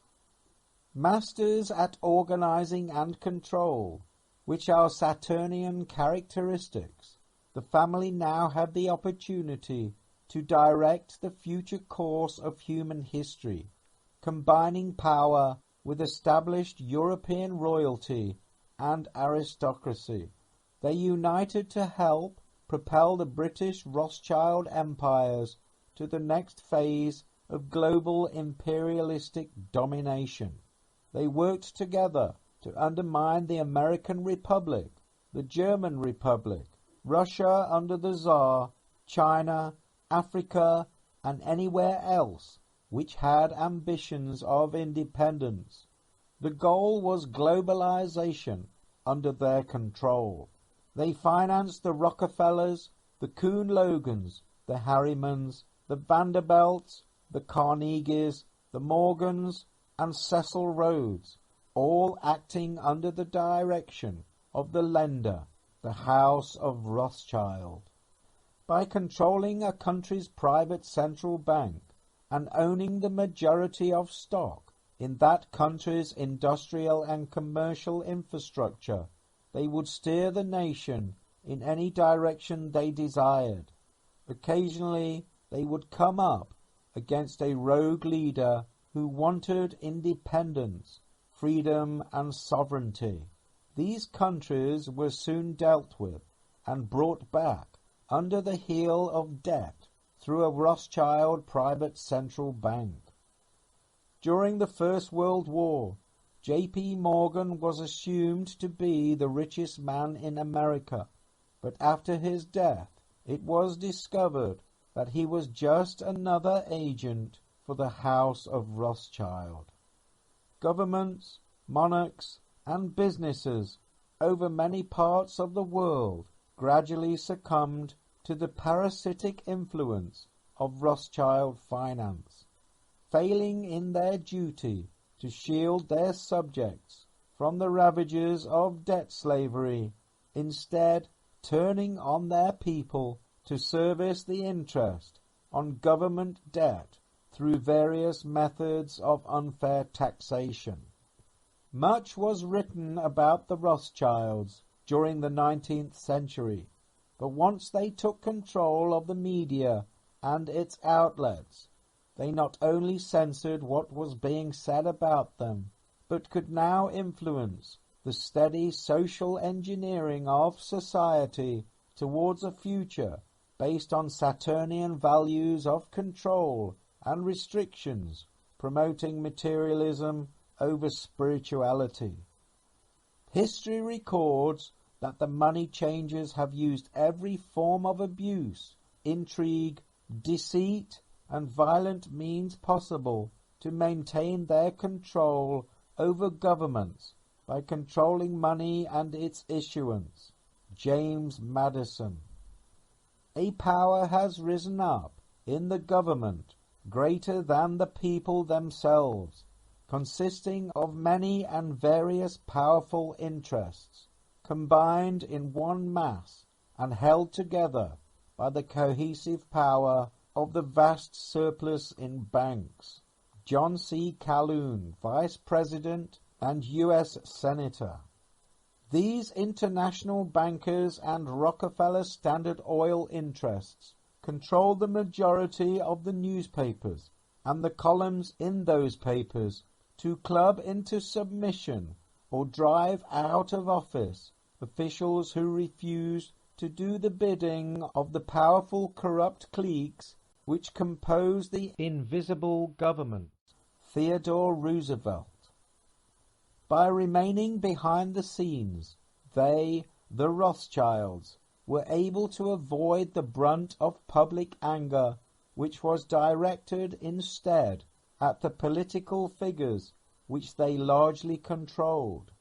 S2: Masters at organizing and control, which are Saturnian characteristics, the family now had the opportunity to direct the future course of human history, combining power with established European royalty and aristocracy. They united to help propel the British Rothschild empires to the next phase of global imperialistic domination. They worked together to undermine the American Republic, the German Republic, Russia under the Tsar, China, Africa, and anywhere else which had ambitions of independence. The goal was globalization under their control. They financed the Rockefellers, the Kuhn Logans, the Harrimans, the Vanderbilts, the Carnegies, the Morgans, and Cecil Rhodes, all acting under the direction of the lender, the House of Rothschild. By controlling a country's private central bank and owning the majority of stock in that country's industrial and commercial infrastructure, they would steer the nation in any direction they desired. Occasionally they would come up against a rogue leader who wanted independence, freedom, and sovereignty. These countries were soon dealt with and brought back under the heel of debt through a Rothschild private central bank. During the First World War, J.P. Morgan was assumed to be the richest man in America, but after his death it was discovered that he was just another agent for the House of Rothschild. Governments, monarchs, and businesses over many parts of the world gradually succumbed to the parasitic influence of Rothschild finance, failing in their duty to shield their subjects from the ravages of debt slavery, instead turning on their people to service the interest on government debt through various methods of unfair taxation. Much was written about the Rothschilds during the 19th century, but once they took control of the media and its outlets, they not only censored what was being said about them, but could now influence the steady social engineering of society towards a future based on Saturnian values of control and restrictions, promoting materialism over spirituality. History records that the money changers have used every form of abuse, intrigue, deceit, and violent means possible to maintain their control over governments by controlling money and its issuance. James Madison. A power has risen up in the government greater than the people themselves, consisting of many and various powerful interests, combined in one mass and held together by the cohesive power of the vast surplus in banks. John C. Calhoun, Vice President and U.S. Senator. These international bankers and Rockefeller Standard Oil interests control the majority of the newspapers and the columns in those papers to club into submission or drive out of office officials who refuse to do the bidding of the powerful corrupt cliques which compose the invisible government. Theodore Roosevelt. By remaining behind the scenes, they, the Rothschilds, were able to avoid the brunt of public anger, which was directed instead at the political figures which they largely controlled.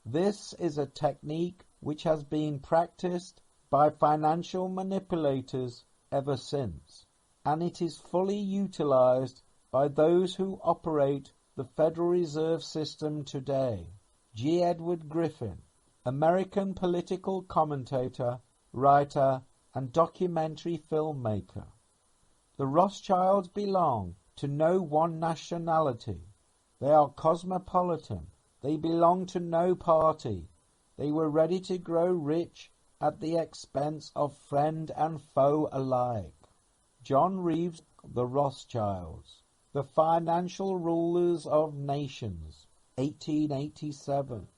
S2: This is a technique which has been practiced by financial manipulators ever since, and it is fully utilized by those who operate the Federal Reserve System today. G. Edward Griffin, American political commentator, writer, and documentary filmmaker. The Rothschilds belong to no one nationality. They are cosmopolitan. They belong to no party. They were ready to grow rich at the expense of friend and foe alike. John Reeves, The Rothschilds. The Financial Rulers of Nations, 1887.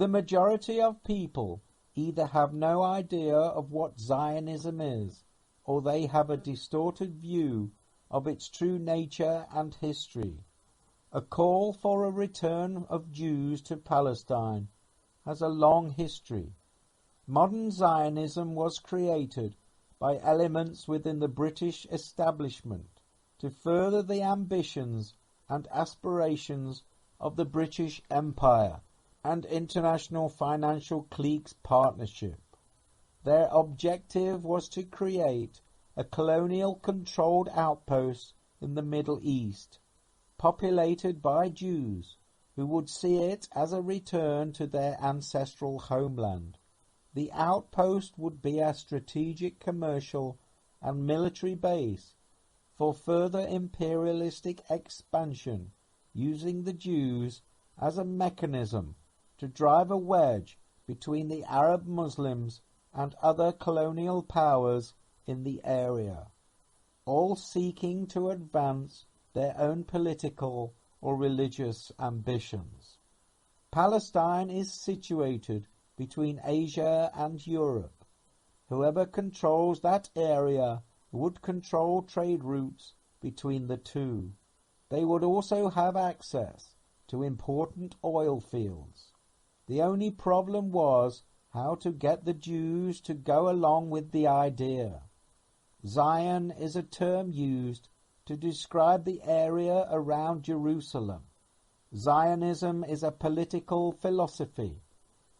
S2: The majority of people either have no idea of what Zionism is, or they have a distorted view of its true nature and history. A call for a return of Jews to Palestine has a long history. Modern Zionism was created by elements within the British establishment to further the ambitions and aspirations of the British Empire and international financial cliques partnership. Their objective was to create a colonial-controlled outpost in the Middle East. populated by Jews, who would see it as a return to their ancestral homeland. The outpost would be a strategic commercial and military base for further imperialistic expansion, using the Jews as a mechanism to drive a wedge between the Arab Muslims and other colonial powers in the area, all seeking to advance their own political or religious ambitions. Palestine is situated between Asia and Europe. Whoever controls that area would control trade routes between the two. They would also have access to important oil fields. The only problem was how to get the Jews to go along with the idea. Zion is a term used to describe the area around Jerusalem. Zionism is a political philosophy,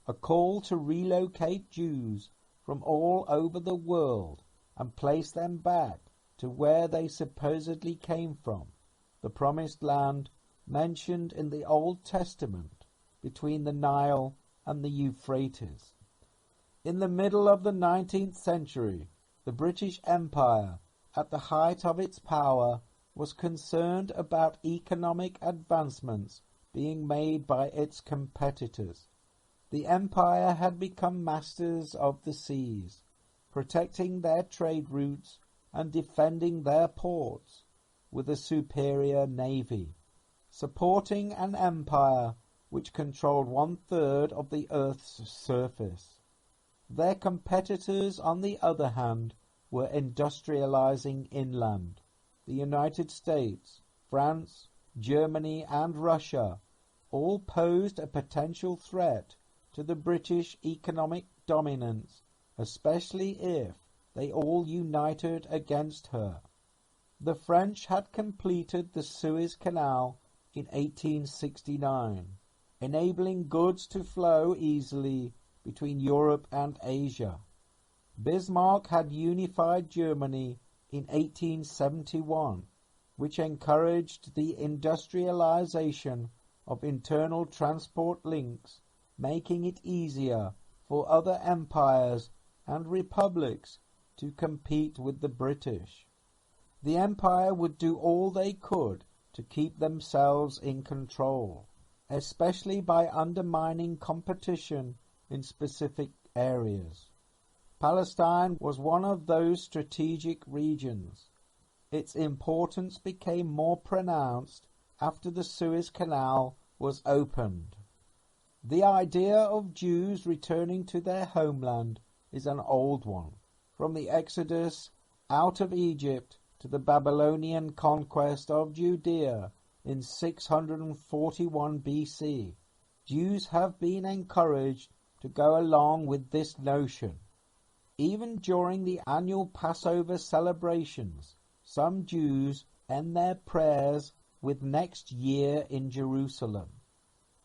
S2: a call to relocate Jews from all over the world and place them back to where they supposedly came from, the promised land mentioned in the Old Testament between the Nile and the Euphrates. In the middle of the 19th century, the British Empire, at the height of its power, was concerned about economic advancements being made by its competitors. The empire had become masters of the seas, protecting their trade routes and defending their ports with a superior navy, supporting an empire which controlled 1/3 of the Earth's surface. Their competitors, on the other hand, were industrializing inland. The United States, France, Germany, and Russia all posed a potential threat to the British economic dominance, especially if they all united against her. The French had completed the Suez Canal in 1869, enabling goods to flow easily between Europe and Asia. Bismarck had unified Germany in 1871, which encouraged the industrialization of internal transport links, making it easier for other empires and republics to compete with the British. The empire would do all they could to keep themselves in control, especially by undermining competition in specific areas. Palestine was one of those strategic regions. Its importance became more pronounced after the Suez Canal was opened. The idea of Jews returning to their homeland is an old one. From the Exodus out of Egypt to the Babylonian conquest of Judea in 641 BC, Jews have been encouraged to go along with this notion. Even during the annual Passover celebrations, some Jews end their prayers with "next year in Jerusalem."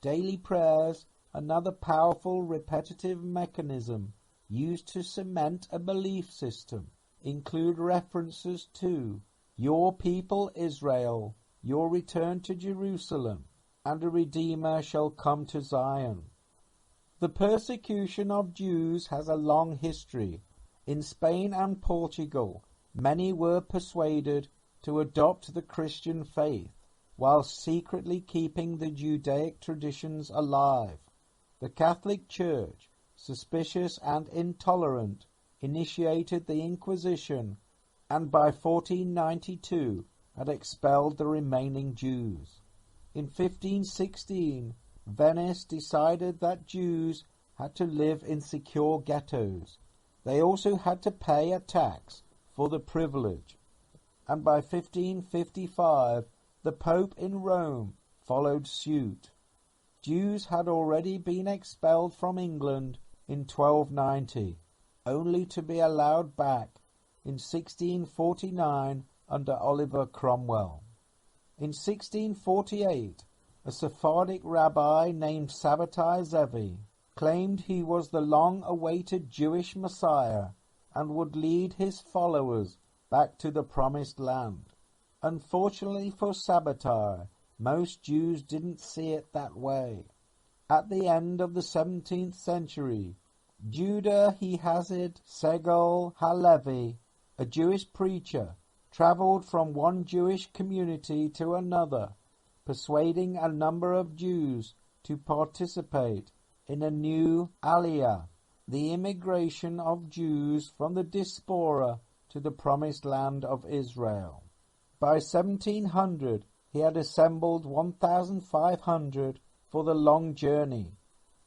S2: Daily prayers, another powerful repetitive mechanism used to cement a belief system, include references to "your people Israel, your return to Jerusalem, and a Redeemer shall come to Zion." The persecution of Jews has a long history. In Spain and Portugal, many were persuaded to adopt the Christian faith, while secretly keeping the Judaic traditions alive. The Catholic Church, suspicious and intolerant, initiated the Inquisition, and by 1492 had expelled the remaining Jews. In 1516, Venice decided that Jews had to live in secure ghettos. They also had to pay a tax for the privilege. And by 1555, the Pope in Rome followed suit. Jews had already been expelled from England in 1290, only to be allowed back in 1649 under Oliver Cromwell. In 1648, a Sephardic rabbi named Sabbatai Zevi claimed he was the long-awaited Jewish Messiah and would lead his followers back to the Promised Land. Unfortunately for Sabbatai, most Jews didn't see it that way. At the end of the 17th century, Judah Hahazid Segal Halevi, a Jewish preacher, traveled from one Jewish community to another, persuading a number of Jews to participate in a new Aliyah, the immigration of Jews from the diaspora to the promised land of Israel. By 1700, he had assembled 1,500 for the long journey,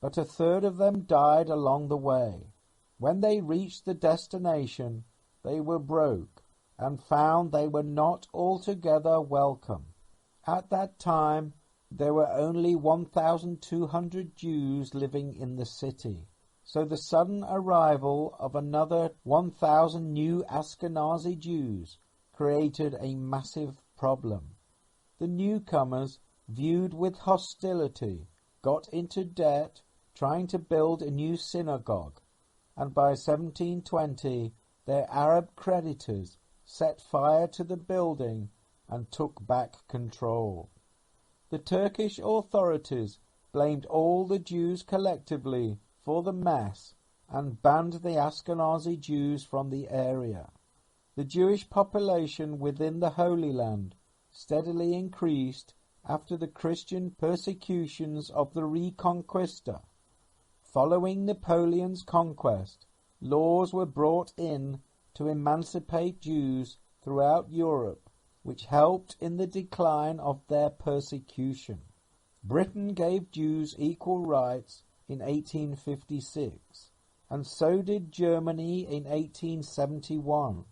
S2: but a third of them died along the way. When they reached the destination, they were broke and found they were not altogether welcome. At that time, there were only 1,200 Jews living in the city, so the sudden arrival of another 1,000 new Ashkenazi Jews created a massive problem. The newcomers, viewed with hostility, got into debt trying to build a new synagogue, and by 1720 their Arab creditors set fire to the building and took back control. The Turkish authorities blamed all the Jews collectively for the mess and banned the Ashkenazi Jews from the area. The Jewish population within the Holy Land steadily increased after the Christian persecutions of the Reconquista. Following Napoleon's conquest, laws were brought in to emancipate Jews throughout Europe, which helped in the decline of their persecution. Britain gave Jews equal rights in 1856, and so did Germany in 1871.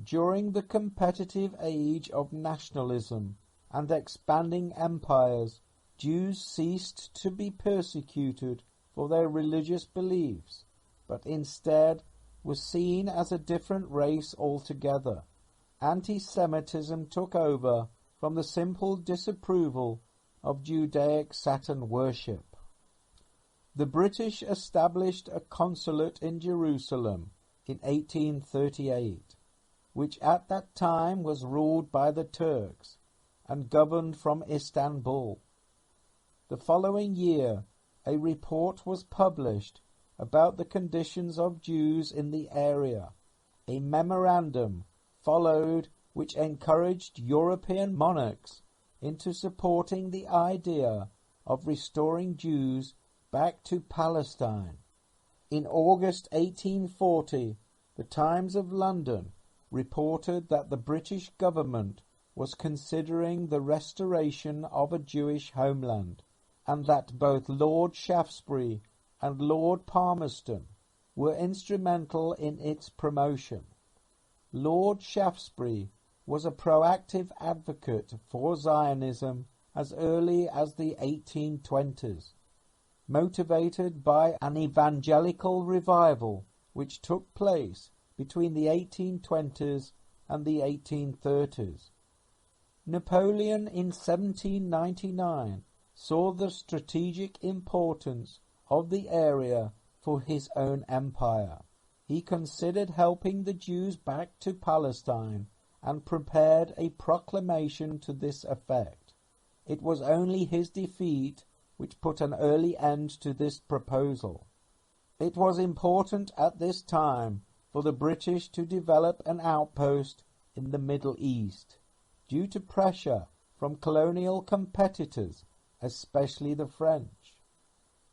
S2: During the competitive age of nationalism and expanding empires, Jews ceased to be persecuted for their religious beliefs, but instead were seen as a different race altogether. Anti-Semitism took over from the simple disapproval of Judaic Saturn worship. The British established a consulate in Jerusalem in 1838, which at that time was ruled by the Turks and governed from Istanbul. The following year, a report was published about the conditions of Jews in the area. A memorandum followed which encouraged European monarchs into supporting the idea of restoring Jews back to Palestine. In August 1840, the Times of London reported that the British government was considering the restoration of a Jewish homeland, and that both Lord Shaftesbury and Lord Palmerston were instrumental in its promotion. Lord Shaftesbury was a proactive advocate for Zionism as early as the 1820s, motivated by an evangelical revival which took place between the 1820s and the 1830s. Napoleon in 1799 saw the strategic importance of the area for his own empire. He considered helping the Jews back to Palestine and prepared a proclamation to this effect. It was only his defeat which put an early end to this proposal. It was important at this time for the British to develop an outpost in the Middle East, due to pressure from colonial competitors, especially the French.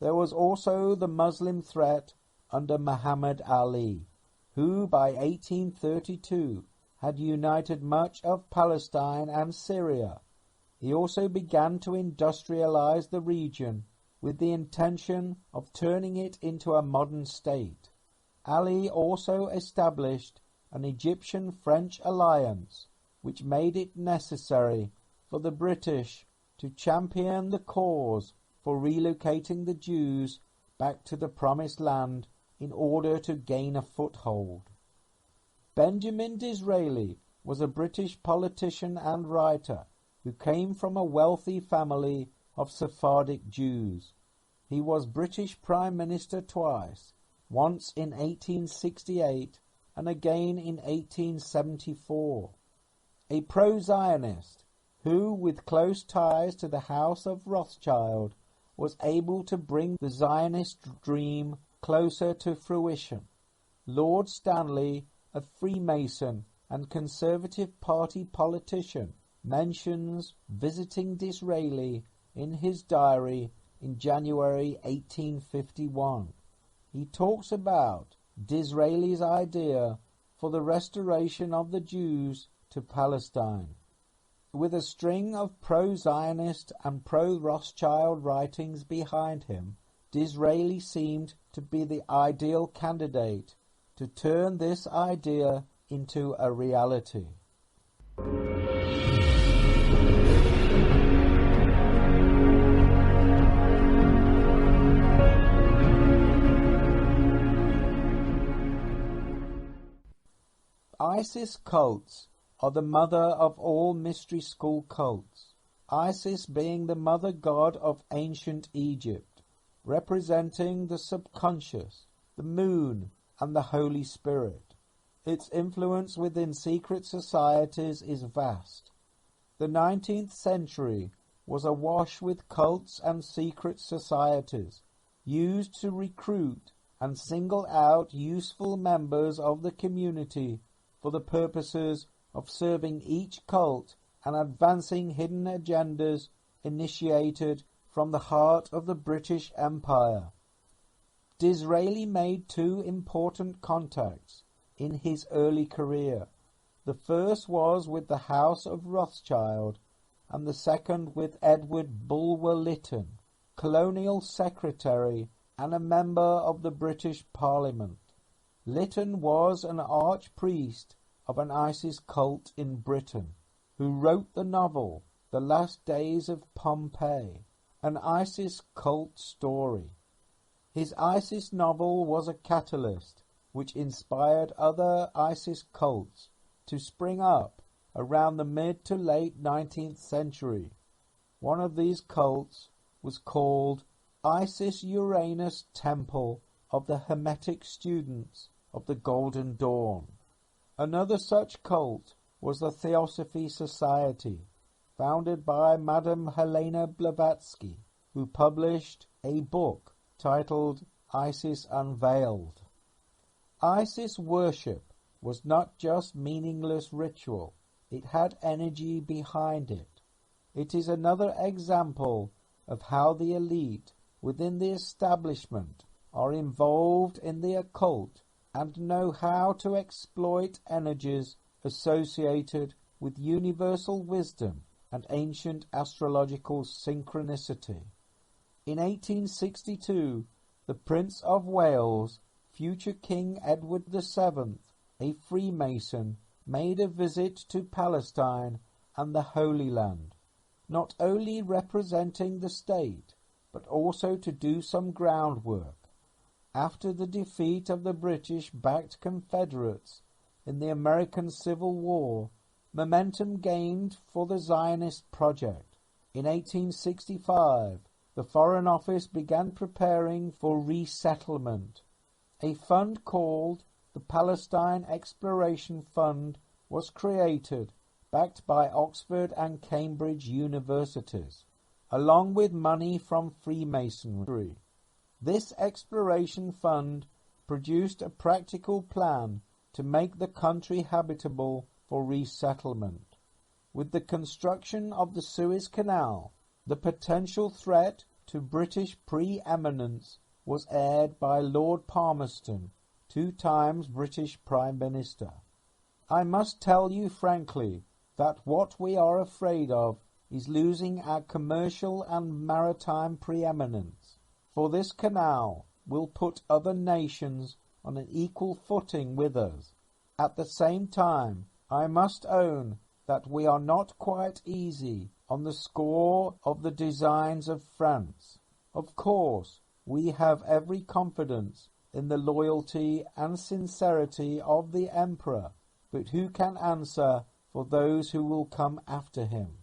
S2: There was also the Muslim threat under Muhammad Ali, who by 1832 had united much of Palestine and Syria. He also began to industrialize the region with the intention of turning it into a modern state. Ali also established an Egyptian-French alliance, which made it necessary for the British to champion the cause for relocating the Jews back to the Promised Land in order to gain a foothold. Benjamin Disraeli was a British politician and writer who came from a wealthy family of Sephardic Jews. He was British Prime Minister twice, once in 1868 and again in 1874. A pro-Zionist, who, with close ties to the House of Rothschild, was able to bring the Zionist dream closer to fruition. Lord Stanley, a Freemason and Conservative Party politician, mentions visiting Disraeli in his diary in January 1851. He talks about Disraeli's idea for the restoration of the Jews to Palestine. With a string of pro-Zionist and pro-Rothschild writings behind him, Disraeli seemed to be the ideal candidate to turn this idea into a reality. Isis cults are the mother of all mystery school cults, Isis being the mother god of ancient Egypt, representing the subconscious, the moon, and the Holy Spirit. Its influence within secret societies is vast. The 19th century was awash with cults and secret societies, used to recruit and single out useful members of the community for the purposes of serving each cult and advancing hidden agendas initiated from the heart of the British Empire. Disraeli made two important contacts in his early career. The first was with the House of Rothschild, and the second with Edward Bulwer Lytton, Colonial Secretary and a member of the British Parliament. Lytton was an archpriest of an Isis cult in Britain, who wrote the novel The Last Days of Pompeii, an Isis cult story. His Isis novel was a catalyst which inspired other Isis cults to spring up around the mid to late 19th century. One of these cults was called Isis Uranus Temple of the Hermetic Students of the Golden Dawn. Another such cult was the Theosophy Society, founded by Madame Helena Blavatsky, who published a book titled Isis Unveiled. Isis worship was not just meaningless ritual, it had energy behind it. It is another example of how the elite within the establishment are involved in the occult and know how to exploit energies associated with universal wisdom and ancient astrological synchronicity. In 1862, the Prince of Wales, future King Edward VII, a Freemason, made a visit to Palestine and the Holy Land, not only representing the state, but also to do some groundwork. After the defeat of the British-backed Confederates in the American Civil War, momentum gained for the Zionist project. In 1865, the Foreign Office began preparing for resettlement. A fund called the Palestine Exploration Fund was created, backed by Oxford and Cambridge universities, along with money from Freemasonry. This exploration fund produced a practical plan to make the country habitable for resettlement. With the construction of the Suez Canal, the potential threat to British preeminence was aired by Lord Palmerston, 2 times British Prime Minister. I must tell you frankly that what we are afraid of is losing our commercial and maritime preeminence. For this canal will put other nations on an equal footing with us. At the same time, I must own that we are not quite easy on the score of the designs of France. Of course, we have every confidence in the loyalty and sincerity of the Emperor, but who can answer for those who will come after him?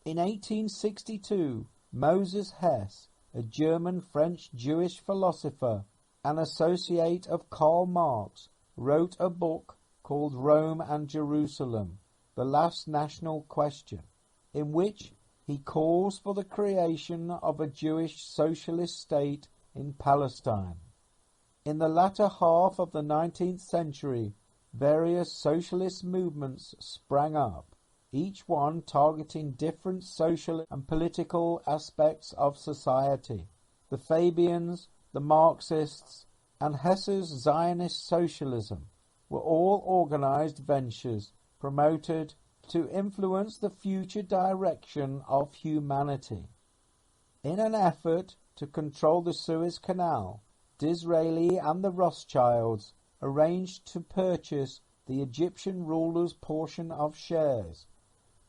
S2: In 1862, Moses Hess, a German-French Jewish philosopher, an associate of Karl Marx, wrote a book called Rome and Jerusalem, The Last National Question. in which he calls for the creation of a Jewish socialist state in Palestine. In the latter half of the 19th century, various socialist movements sprang up, each one targeting different social and political aspects of society. The Fabians, the Marxists, and Hesse's Zionist socialism were all organized ventures promoted to influence the future direction of humanity. In an effort to control the Suez Canal, Disraeli and the Rothschilds arranged to purchase the Egyptian ruler's portion of shares,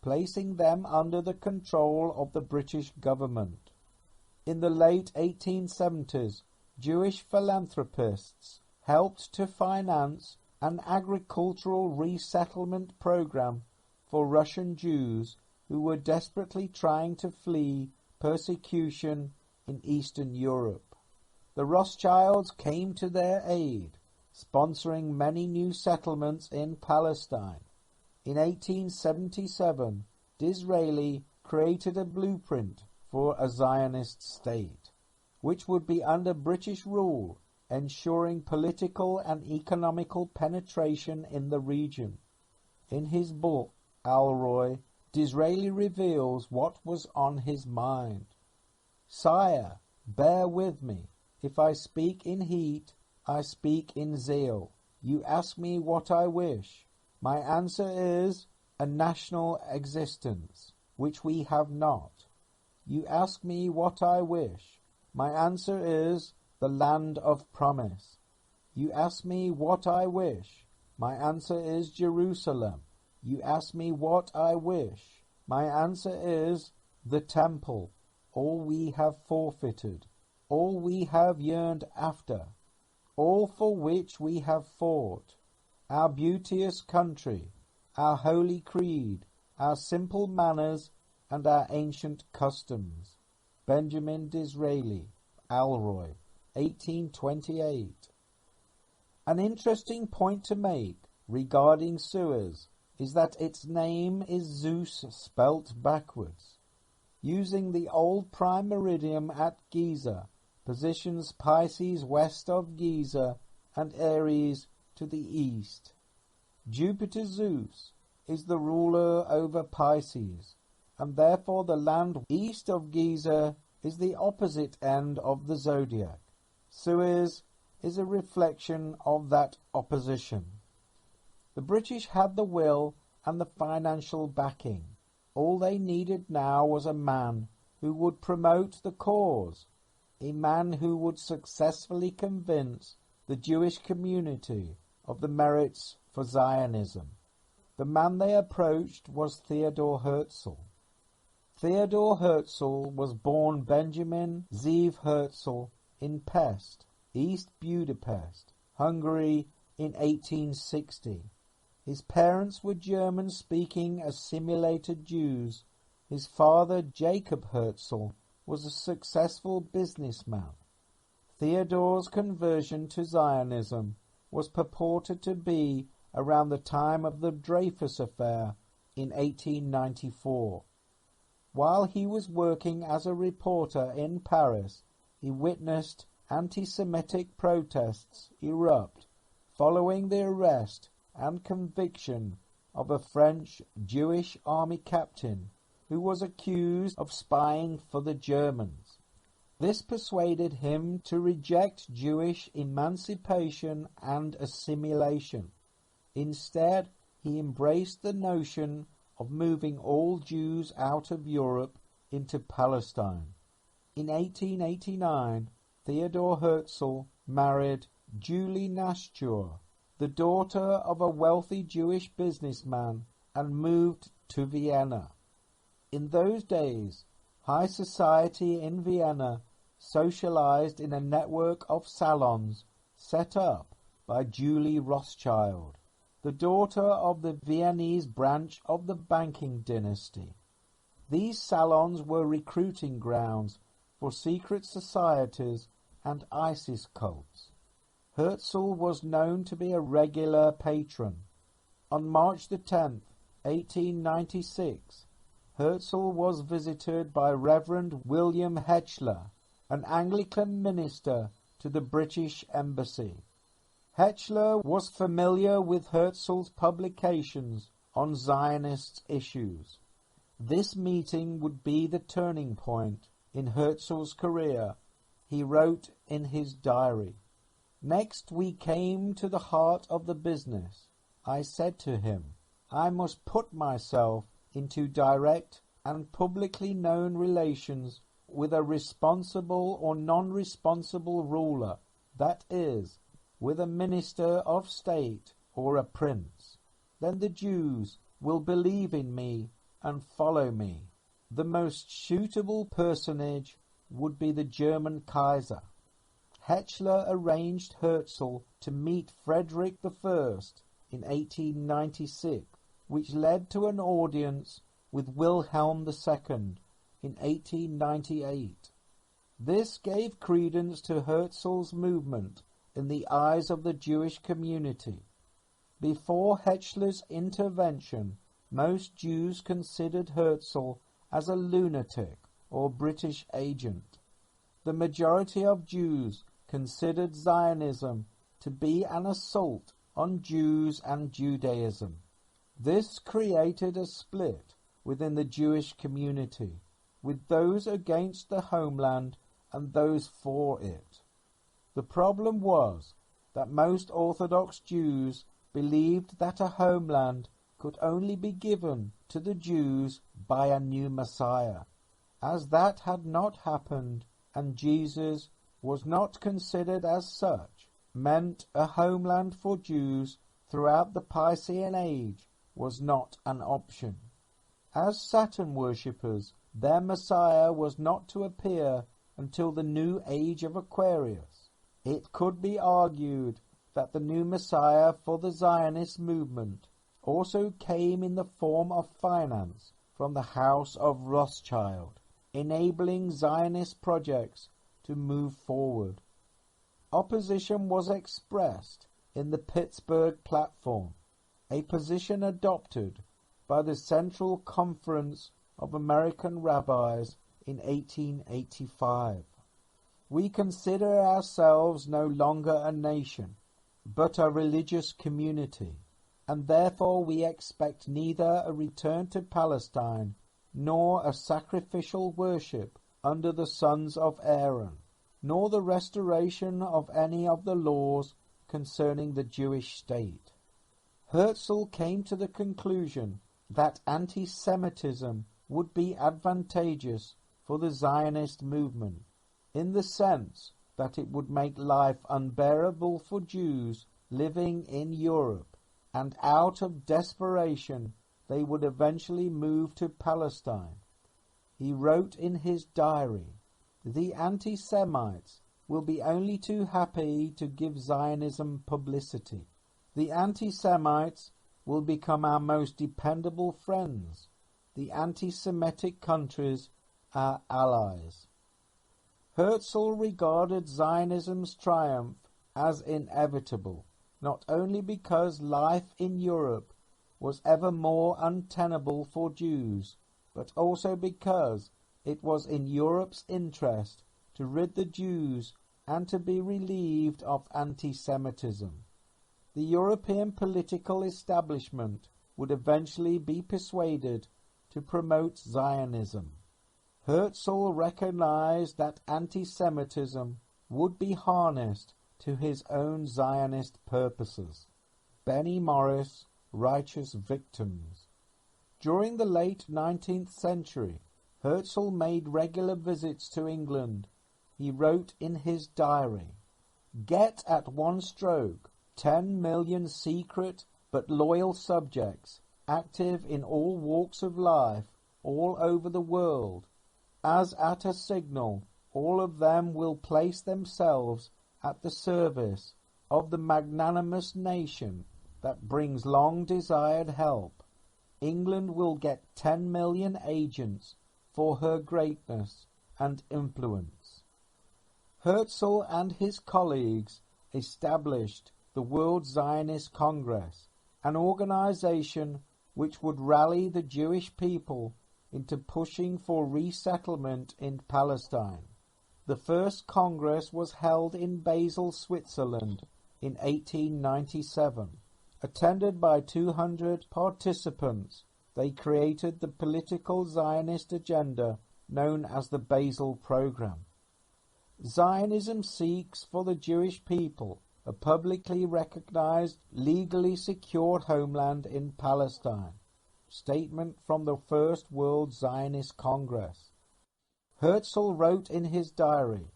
S2: placing them under the control of the British government. In the late 1870s, Jewish philanthropists helped to finance an agricultural resettlement program for Russian Jews who were desperately trying to flee persecution in Eastern Europe. The Rothschilds came to their aid, sponsoring many new settlements in Palestine. In 1877, Disraeli created a blueprint for a Zionist state, which would be under British rule, ensuring political and economical penetration in the region. In his book, Alroy, Disraeli reveals what was on his mind. "Sire, bear with me. If I speak in heat, I speak in zeal. You ask me what I wish. My answer is a national existence, which we have not. You ask me what I wish. My answer is the land of promise. You ask me what I wish. My answer is Jerusalem. You ask me what I wish. My answer is the temple, all we have forfeited, all we have yearned after, all for which we have fought, our beauteous country, our holy creed, our simple manners, and our ancient customs." Benjamin Disraeli, Alroy, 1828. An interesting point to make regarding Suez is that its name is Zeus spelt backwards. Using the old prime meridian at Giza positions Pisces west of Giza and Aries to the east. Jupiter Zeus is the ruler over Pisces, and therefore the land east of Giza is the opposite end of the zodiac. Suez is a reflection of that opposition. The British had the will and the financial backing. All they needed now was a man who would promote the cause, a man who would successfully convince the Jewish community of the merits for Zionism. The man they approached was Theodor Herzl. Theodor Herzl was born Benjamin Zeev Herzl in Pest, East Budapest, Hungary in 1860. His parents were German-speaking assimilated Jews. His father, Jacob Herzl, was a successful businessman. Theodor's conversion to Zionism was purported to be around the time of the Dreyfus Affair in 1894. While he was working as a reporter in Paris, he witnessed anti-Semitic protests erupt following the arrest and conviction of a French Jewish army captain who was accused of spying for the Germans. This persuaded him to reject Jewish emancipation and assimilation. Instead, he embraced the notion of moving all Jews out of Europe into Palestine. In 1889, Theodor Herzl married Julie Nashchur, the daughter of a wealthy Jewish businessman, and moved to Vienna. In those days, high society in Vienna socialized in a network of salons set up by Julie Rothschild, the daughter of the Viennese branch of the banking dynasty. These salons were recruiting grounds for secret societies and ISIS cults. Herzl was known to be a regular patron. On March the 10th, 1896, Herzl was visited by Reverend William Hetschler, an Anglican minister to the British Embassy. Hetschler was familiar with Herzl's publications on Zionist issues. This meeting would be the turning point in Herzl's career, he wrote in his diary. Next we came to the heart of the business. I said to him, I must put myself into direct and publicly known relations with a responsible or non-responsible ruler, that is, with a minister of state or a prince. Then the Jews will believe in me and follow me. The most suitable personage would be the German Kaiser. Hetschler arranged Herzl to meet Frederick I in 1896, which led to an audience with Wilhelm II in 1898. This gave credence to Herzl's movement in the eyes of the Jewish community. Before Hetschler's intervention, most Jews considered Herzl as a lunatic or British agent. The majority of Jews considered Zionism to be an assault on Jews and Judaism. This created a split within the Jewish community, with those against the homeland and those for it. The problem was that most Orthodox Jews believed that a homeland could only be given to the Jews by a new Messiah. As that had not happened, and Jesus was not considered as such, meant a homeland for Jews throughout the Piscean Age was not an option. As Saturn worshippers, their Messiah was not to appear until the new age of Aquarius. It could be argued that the new Messiah for the Zionist movement also came in the form of finance from the House of Rothschild, enabling Zionist projects to move forward. Opposition was expressed in the Pittsburgh Platform, a position adopted by the Central Conference of American Rabbis in 1885. We consider ourselves no longer a nation, but a religious community, and therefore we expect neither a return to Palestine nor a sacrificial worship under the sons of Aaron, nor the restoration of any of the laws concerning the Jewish state. Herzl came to the conclusion that anti-Semitism would be advantageous for the Zionist movement, in the sense that it would make life unbearable for Jews living in Europe, and out of desperation they would eventually move to Palestine. He wrote in his diary, "The anti-Semites will be only too happy to give Zionism publicity. The anti-Semites will become our most dependable friends, the anti-Semitic countries our allies." Herzl regarded Zionism's triumph as inevitable, not only because life in Europe was ever more untenable for Jews, but also because it was in Europe's interest to rid the Jews and to be relieved of anti-Semitism. The European political establishment would eventually be persuaded to promote Zionism. Herzl recognized that anti-Semitism would be harnessed to his own Zionist purposes. Benny Morris, Righteous Victims. During the late 19th century, Herzl made regular visits to England. He wrote in his diary, "Get at one stroke 10 million secret but loyal subjects, active in all walks of life, all over the world. As at a signal, all of them will place themselves at the service of the magnanimous nation that brings long-desired help. England will get 10 million agents for her greatness and influence." Herzl and his colleagues established the World Zionist Congress, an organization which would rally the Jewish people into pushing for resettlement in Palestine. The first Congress was held in Basel, Switzerland in 1897. Attended by 200 participants, they created the political Zionist agenda known as the Basel Program. Zionism seeks for the Jewish people a publicly recognized, legally secured homeland in Palestine. Statement from the First World Zionist Congress. Herzl wrote in his diary,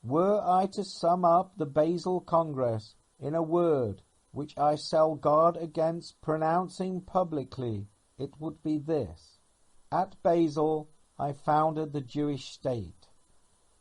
S2: "Were I to sum up the Basel Congress in a word which I shall guard against pronouncing publicly, it would be this: at Basel I founded the Jewish state."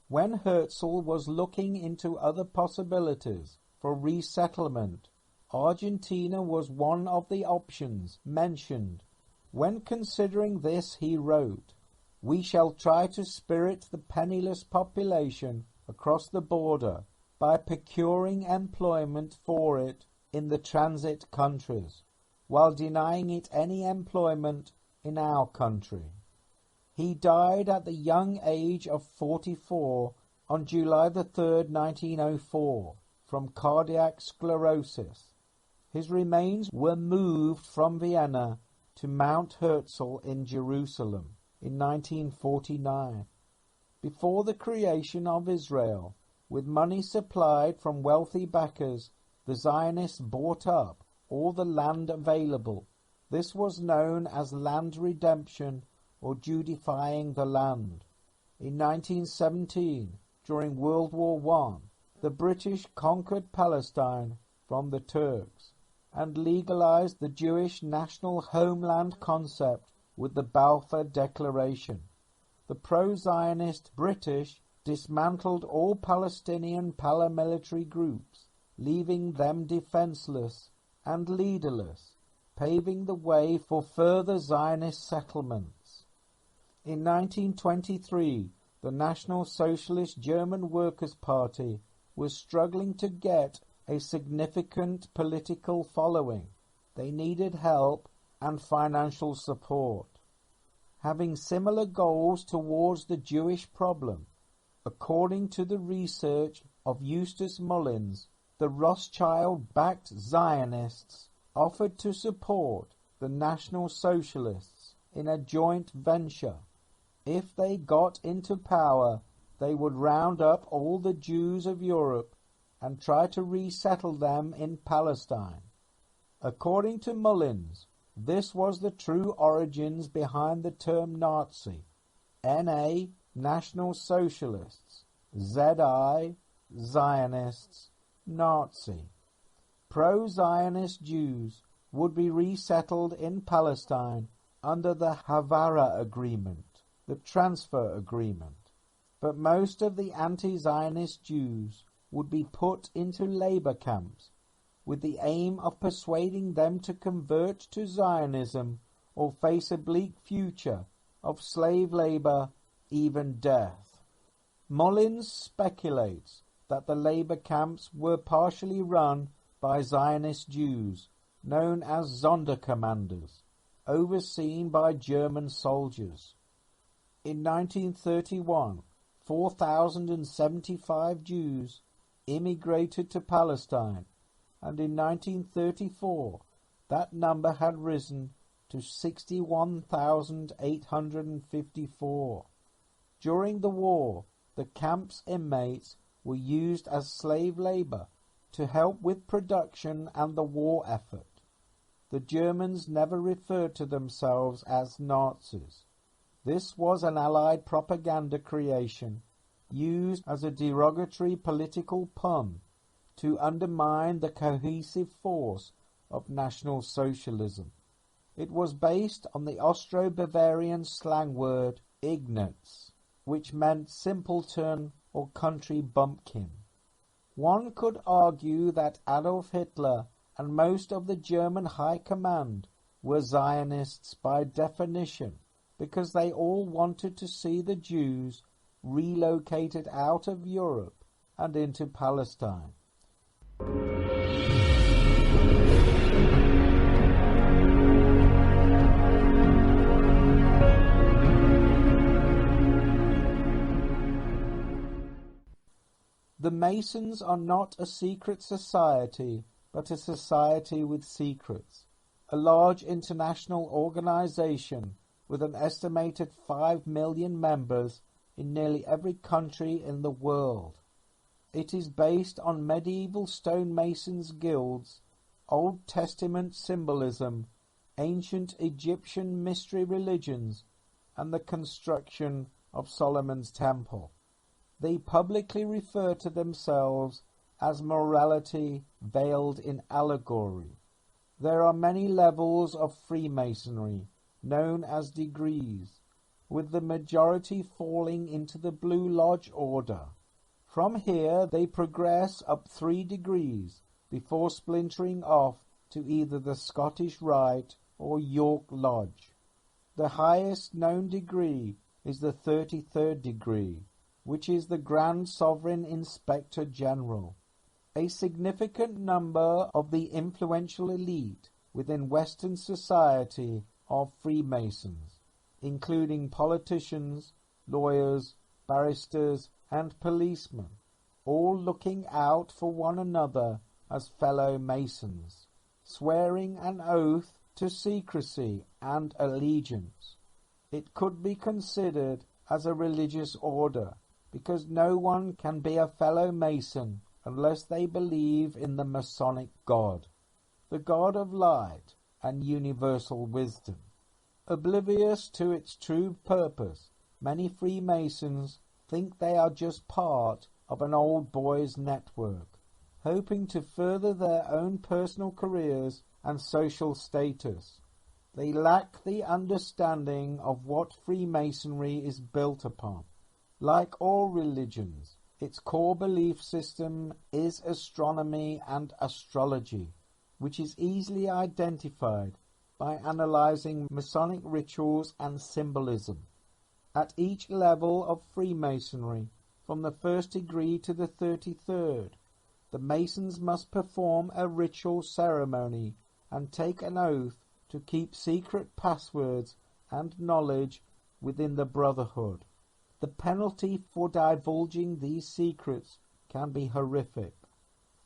S2: When Herzl was looking into other possibilities for resettlement, Argentina was one of the options mentioned. When considering this, he wrote, "We shall try to spirit the penniless population across the border by procuring employment for it in the transit countries, while denying it any employment in our country." He died at the young age of 44 on July 3, 1904, from cardiac sclerosis. His remains were moved from Vienna to Mount Herzl in Jerusalem in 1949. Before the creation of Israel, with money supplied from wealthy backers, the Zionists bought up all the land available. This was known as land redemption or Judifying the land. In 1917, during World War I, the British conquered Palestine from the Turks and legalized the Jewish national homeland concept with the Balfour Declaration. The pro-Zionist British dismantled all Palestinian paramilitary groups, leaving them defenseless and leaderless, paving the way for further Zionist settlements. In 1923, the National Socialist German Workers' Party was struggling to get a significant political following. They needed help and financial support. Having similar goals towards the Jewish problem, according to the research of Eustace Mullins, the Rothschild-backed Zionists offered to support the National Socialists in a joint venture. If they got into power, they would round up all the Jews of Europe and try to resettle them in Palestine. According to Mullins, this was the true origins behind the term Nazi. NA, National Socialists. ZI, Zionists. Nazi. Pro-Zionist Jews would be resettled in Palestine under the Havara Agreement, the transfer agreement. But most of the anti-Zionist Jews would be put into labor camps with the aim of persuading them to convert to Zionism or face a bleak future of slave labor, even death. Mullins speculates that the labor camps were partially run by Zionist Jews, known as Sonderkommanders, overseen by German soldiers. In 1931, 4,075 Jews immigrated to Palestine, and in 1934 that number had risen to 61,854. During the war, the camp's inmates were used as slave labor to help with production and the war effort. The Germans never referred to themselves as Nazis. This was an Allied propaganda creation used as a derogatory political pun to undermine the cohesive force of National Socialism. It was based on the Austro-Bavarian slang word Ignaz, which meant simpleton or country bumpkin. One could argue that Adolf Hitler and most of the German high command were Zionists by definition, because they all wanted to see the Jews relocated out of Europe and into Palestine. The Masons are not a secret society, but a society with secrets, a large international organization with an estimated 5 million members in nearly every country in the world. It is based on medieval stonemasons' guilds, Old Testament symbolism, ancient Egyptian mystery religions, and the construction of Solomon's Temple. They publicly refer to themselves as morality veiled in allegory. There are many levels of Freemasonry, known as degrees, with the majority falling into the Blue Lodge order. From here they progress up 3 degrees before splintering off to either the Scottish Rite or York Lodge. The highest known degree is the 33rd degree, which is the Grand Sovereign Inspector General. A significant number of the influential elite within Western society are Freemasons, including politicians, lawyers, barristers, and policemen, all looking out for one another as fellow Masons, swearing an oath to secrecy and allegiance. It could be considered as a religious order, because no one can be a fellow Mason unless they believe in the Masonic God, the God of light and universal wisdom. Oblivious to its true purpose, many Freemasons think they are just part of an old boys' network, hoping to further their own personal careers and social status. They lack the understanding of what Freemasonry is built upon. Like all religions, its core belief system is astronomy and astrology, which is easily identified by analyzing Masonic rituals and symbolism. At each level of Freemasonry, from the 1st degree to the 33rd, the Masons must perform a ritual ceremony and take an oath to keep secret passwords and knowledge within the Brotherhood. The penalty for divulging these secrets can be horrific.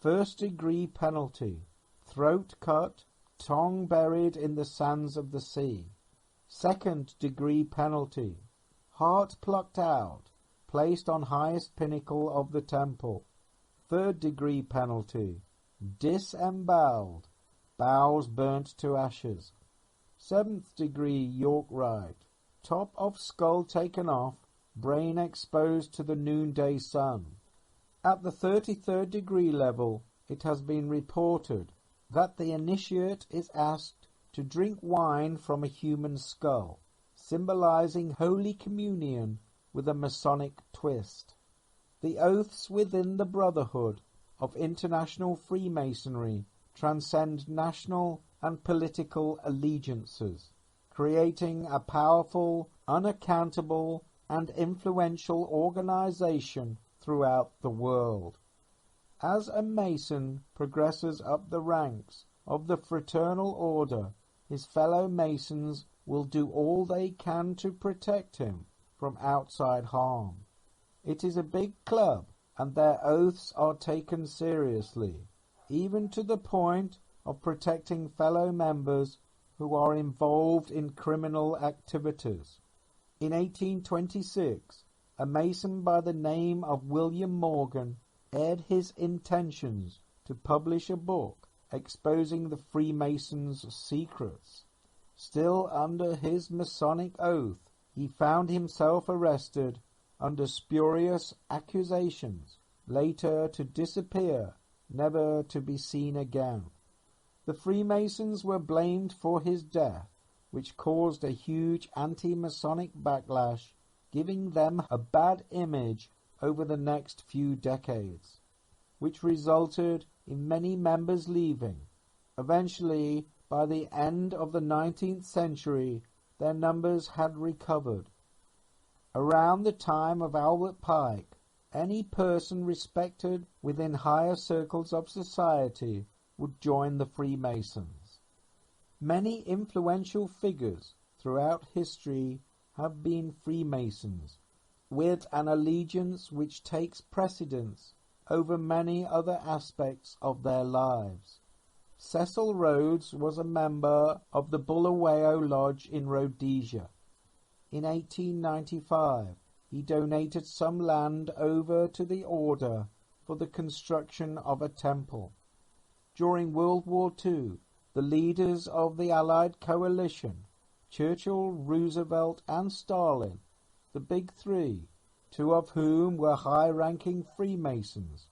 S2: 1st degree penalty: throat cut, tongue buried in the sands of the sea. 2nd degree penalty: heart plucked out, placed on highest pinnacle of the temple. 3rd degree penalty: disemboweled, bowels burnt to ashes. 7th degree York Rite: top of skull taken off, brain exposed to the noonday sun. At the 33rd degree level, it has been reported that the initiate is asked to drink wine from a human skull, symbolizing Holy Communion with a Masonic twist. The oaths within the Brotherhood of International Freemasonry transcend national and political allegiances, creating a powerful, unaccountable, and influential organization throughout the world. As a Mason progresses up the ranks of the fraternal order, his fellow Masons will do all they can to protect him from outside harm. It is a big club, and their oaths are taken seriously, even to the point of protecting fellow members who are involved in criminal activities. In 1826, a Mason by the name of William Morgan aired his intentions to publish a book exposing the Freemasons' secrets. Still under his Masonic oath, he found himself arrested under spurious accusations, later to disappear, never to be seen again. The Freemasons were blamed for his death, which caused a huge anti-Masonic backlash, giving them a bad image over the next few decades, which resulted in many members leaving. Eventually, by the end of the 19th century, their numbers had recovered. Around the time of Albert Pike, any person respected within higher circles of society would join the Freemasons. Many influential figures throughout history have been Freemasons, with an allegiance which takes precedence over many other aspects of their lives. Cecil Rhodes was a member of the Bulawayo Lodge in Rhodesia. In 1895, he donated some land over to the order for the construction of a temple. During World War II, the leaders of the Allied coalition, Churchill, Roosevelt and Stalin, the Big Three, two of whom were high-ranking Freemasons,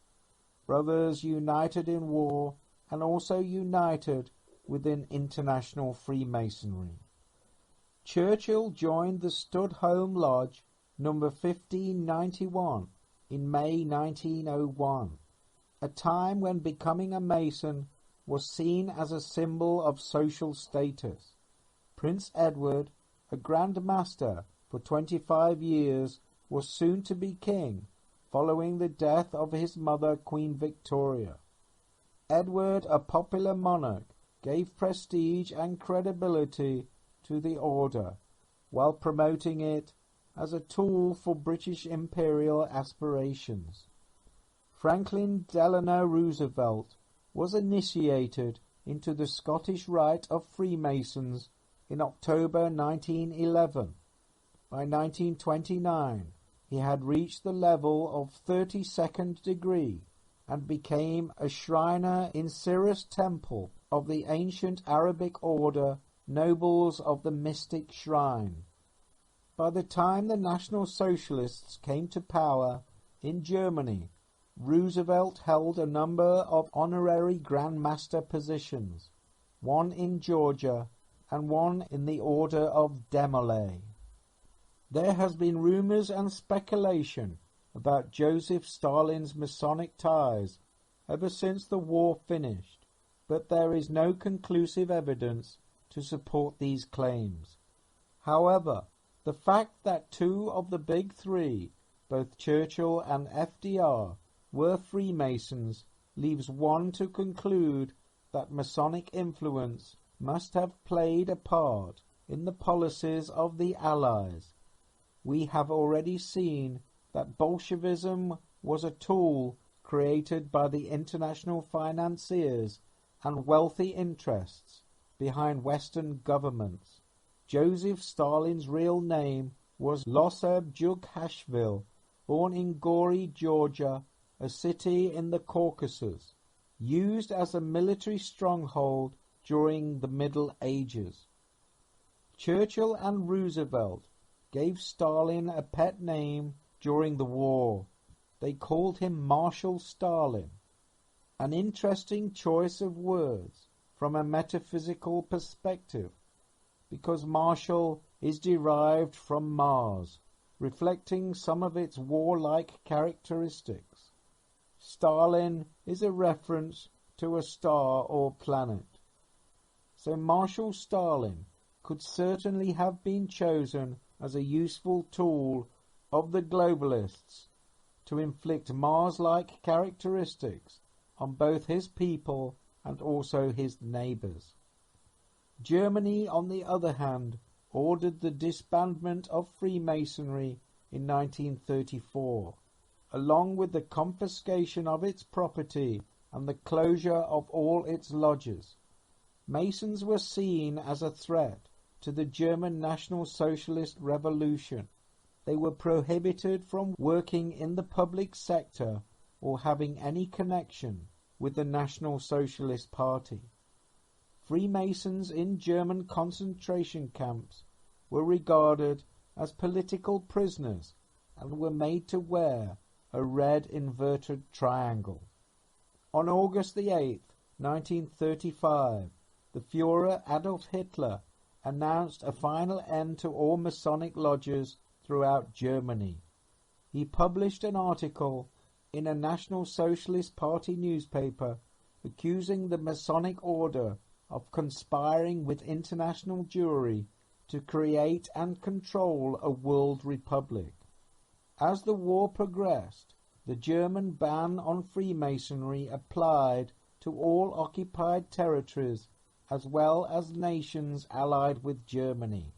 S2: brothers united in war and also united within international Freemasonry. Churchill joined the Studholme Lodge number 1591 in May 1901, a time when becoming a Mason was seen as a symbol of social status. Prince Edward, a Grand Master for 25 years, was soon to be king, following the death of his mother Queen Victoria. Edward, a popular monarch, gave prestige and credibility to the order, while promoting it as a tool for British imperial aspirations. Franklin Delano Roosevelt was initiated into the Scottish Rite of Freemasons in October 1911. By 1929, he had reached the level of 32nd degree and became a Shriner in Sirius Temple of the ancient Arabic order Nobles of the Mystic Shrine. By the time the National Socialists came to power in Germany, Roosevelt held a number of honorary Grand Master positions, one in Georgia and one in the Order of Demolay. There has been rumors and speculation about Joseph Stalin's Masonic ties ever since the war finished, but there is no conclusive evidence to support these claims. However, the fact that two of the Big Three, both Churchill and FDR, were Freemasons leaves one to conclude that Masonic influence must have played a part in the policies of the Allies. We have already seen that Bolshevism was a tool created by the international financiers and wealthy interests behind Western governments. Joseph Stalin's real name was Loseb Jughashvili, born in Gori, Georgia, a city in the Caucasus, used as a military stronghold during the Middle Ages. Churchill and Roosevelt gave Stalin a pet name during the war. They called him Marshal Stalin, an interesting choice of words from a metaphysical perspective, because Marshal is derived from Mars, reflecting some of its warlike characteristics. Stalin is a reference to a star or planet. So Marshal Stalin could certainly have been chosen as a useful tool of the globalists to inflict Mars-like characteristics on both his people and also his neighbors. Germany, on the other hand, ordered the disbandment of Freemasonry in 1934, along with the confiscation of its property and the closure of all its lodges. Masons were seen as a threat to the German National Socialist Revolution. They were prohibited from working in the public sector or having any connection with the National Socialist Party. Freemasons in German concentration camps were regarded as political prisoners and were made to wear a red inverted triangle. On August the 8th, 1935, the Führer Adolf Hitler announced a final end to all Masonic lodges throughout Germany. He published an article in a National Socialist Party newspaper accusing the Masonic order of conspiring with international Jewry to create and control a world republic. As the war progressed, the German ban on Freemasonry applied to all occupied territories as well as nations allied with Germany.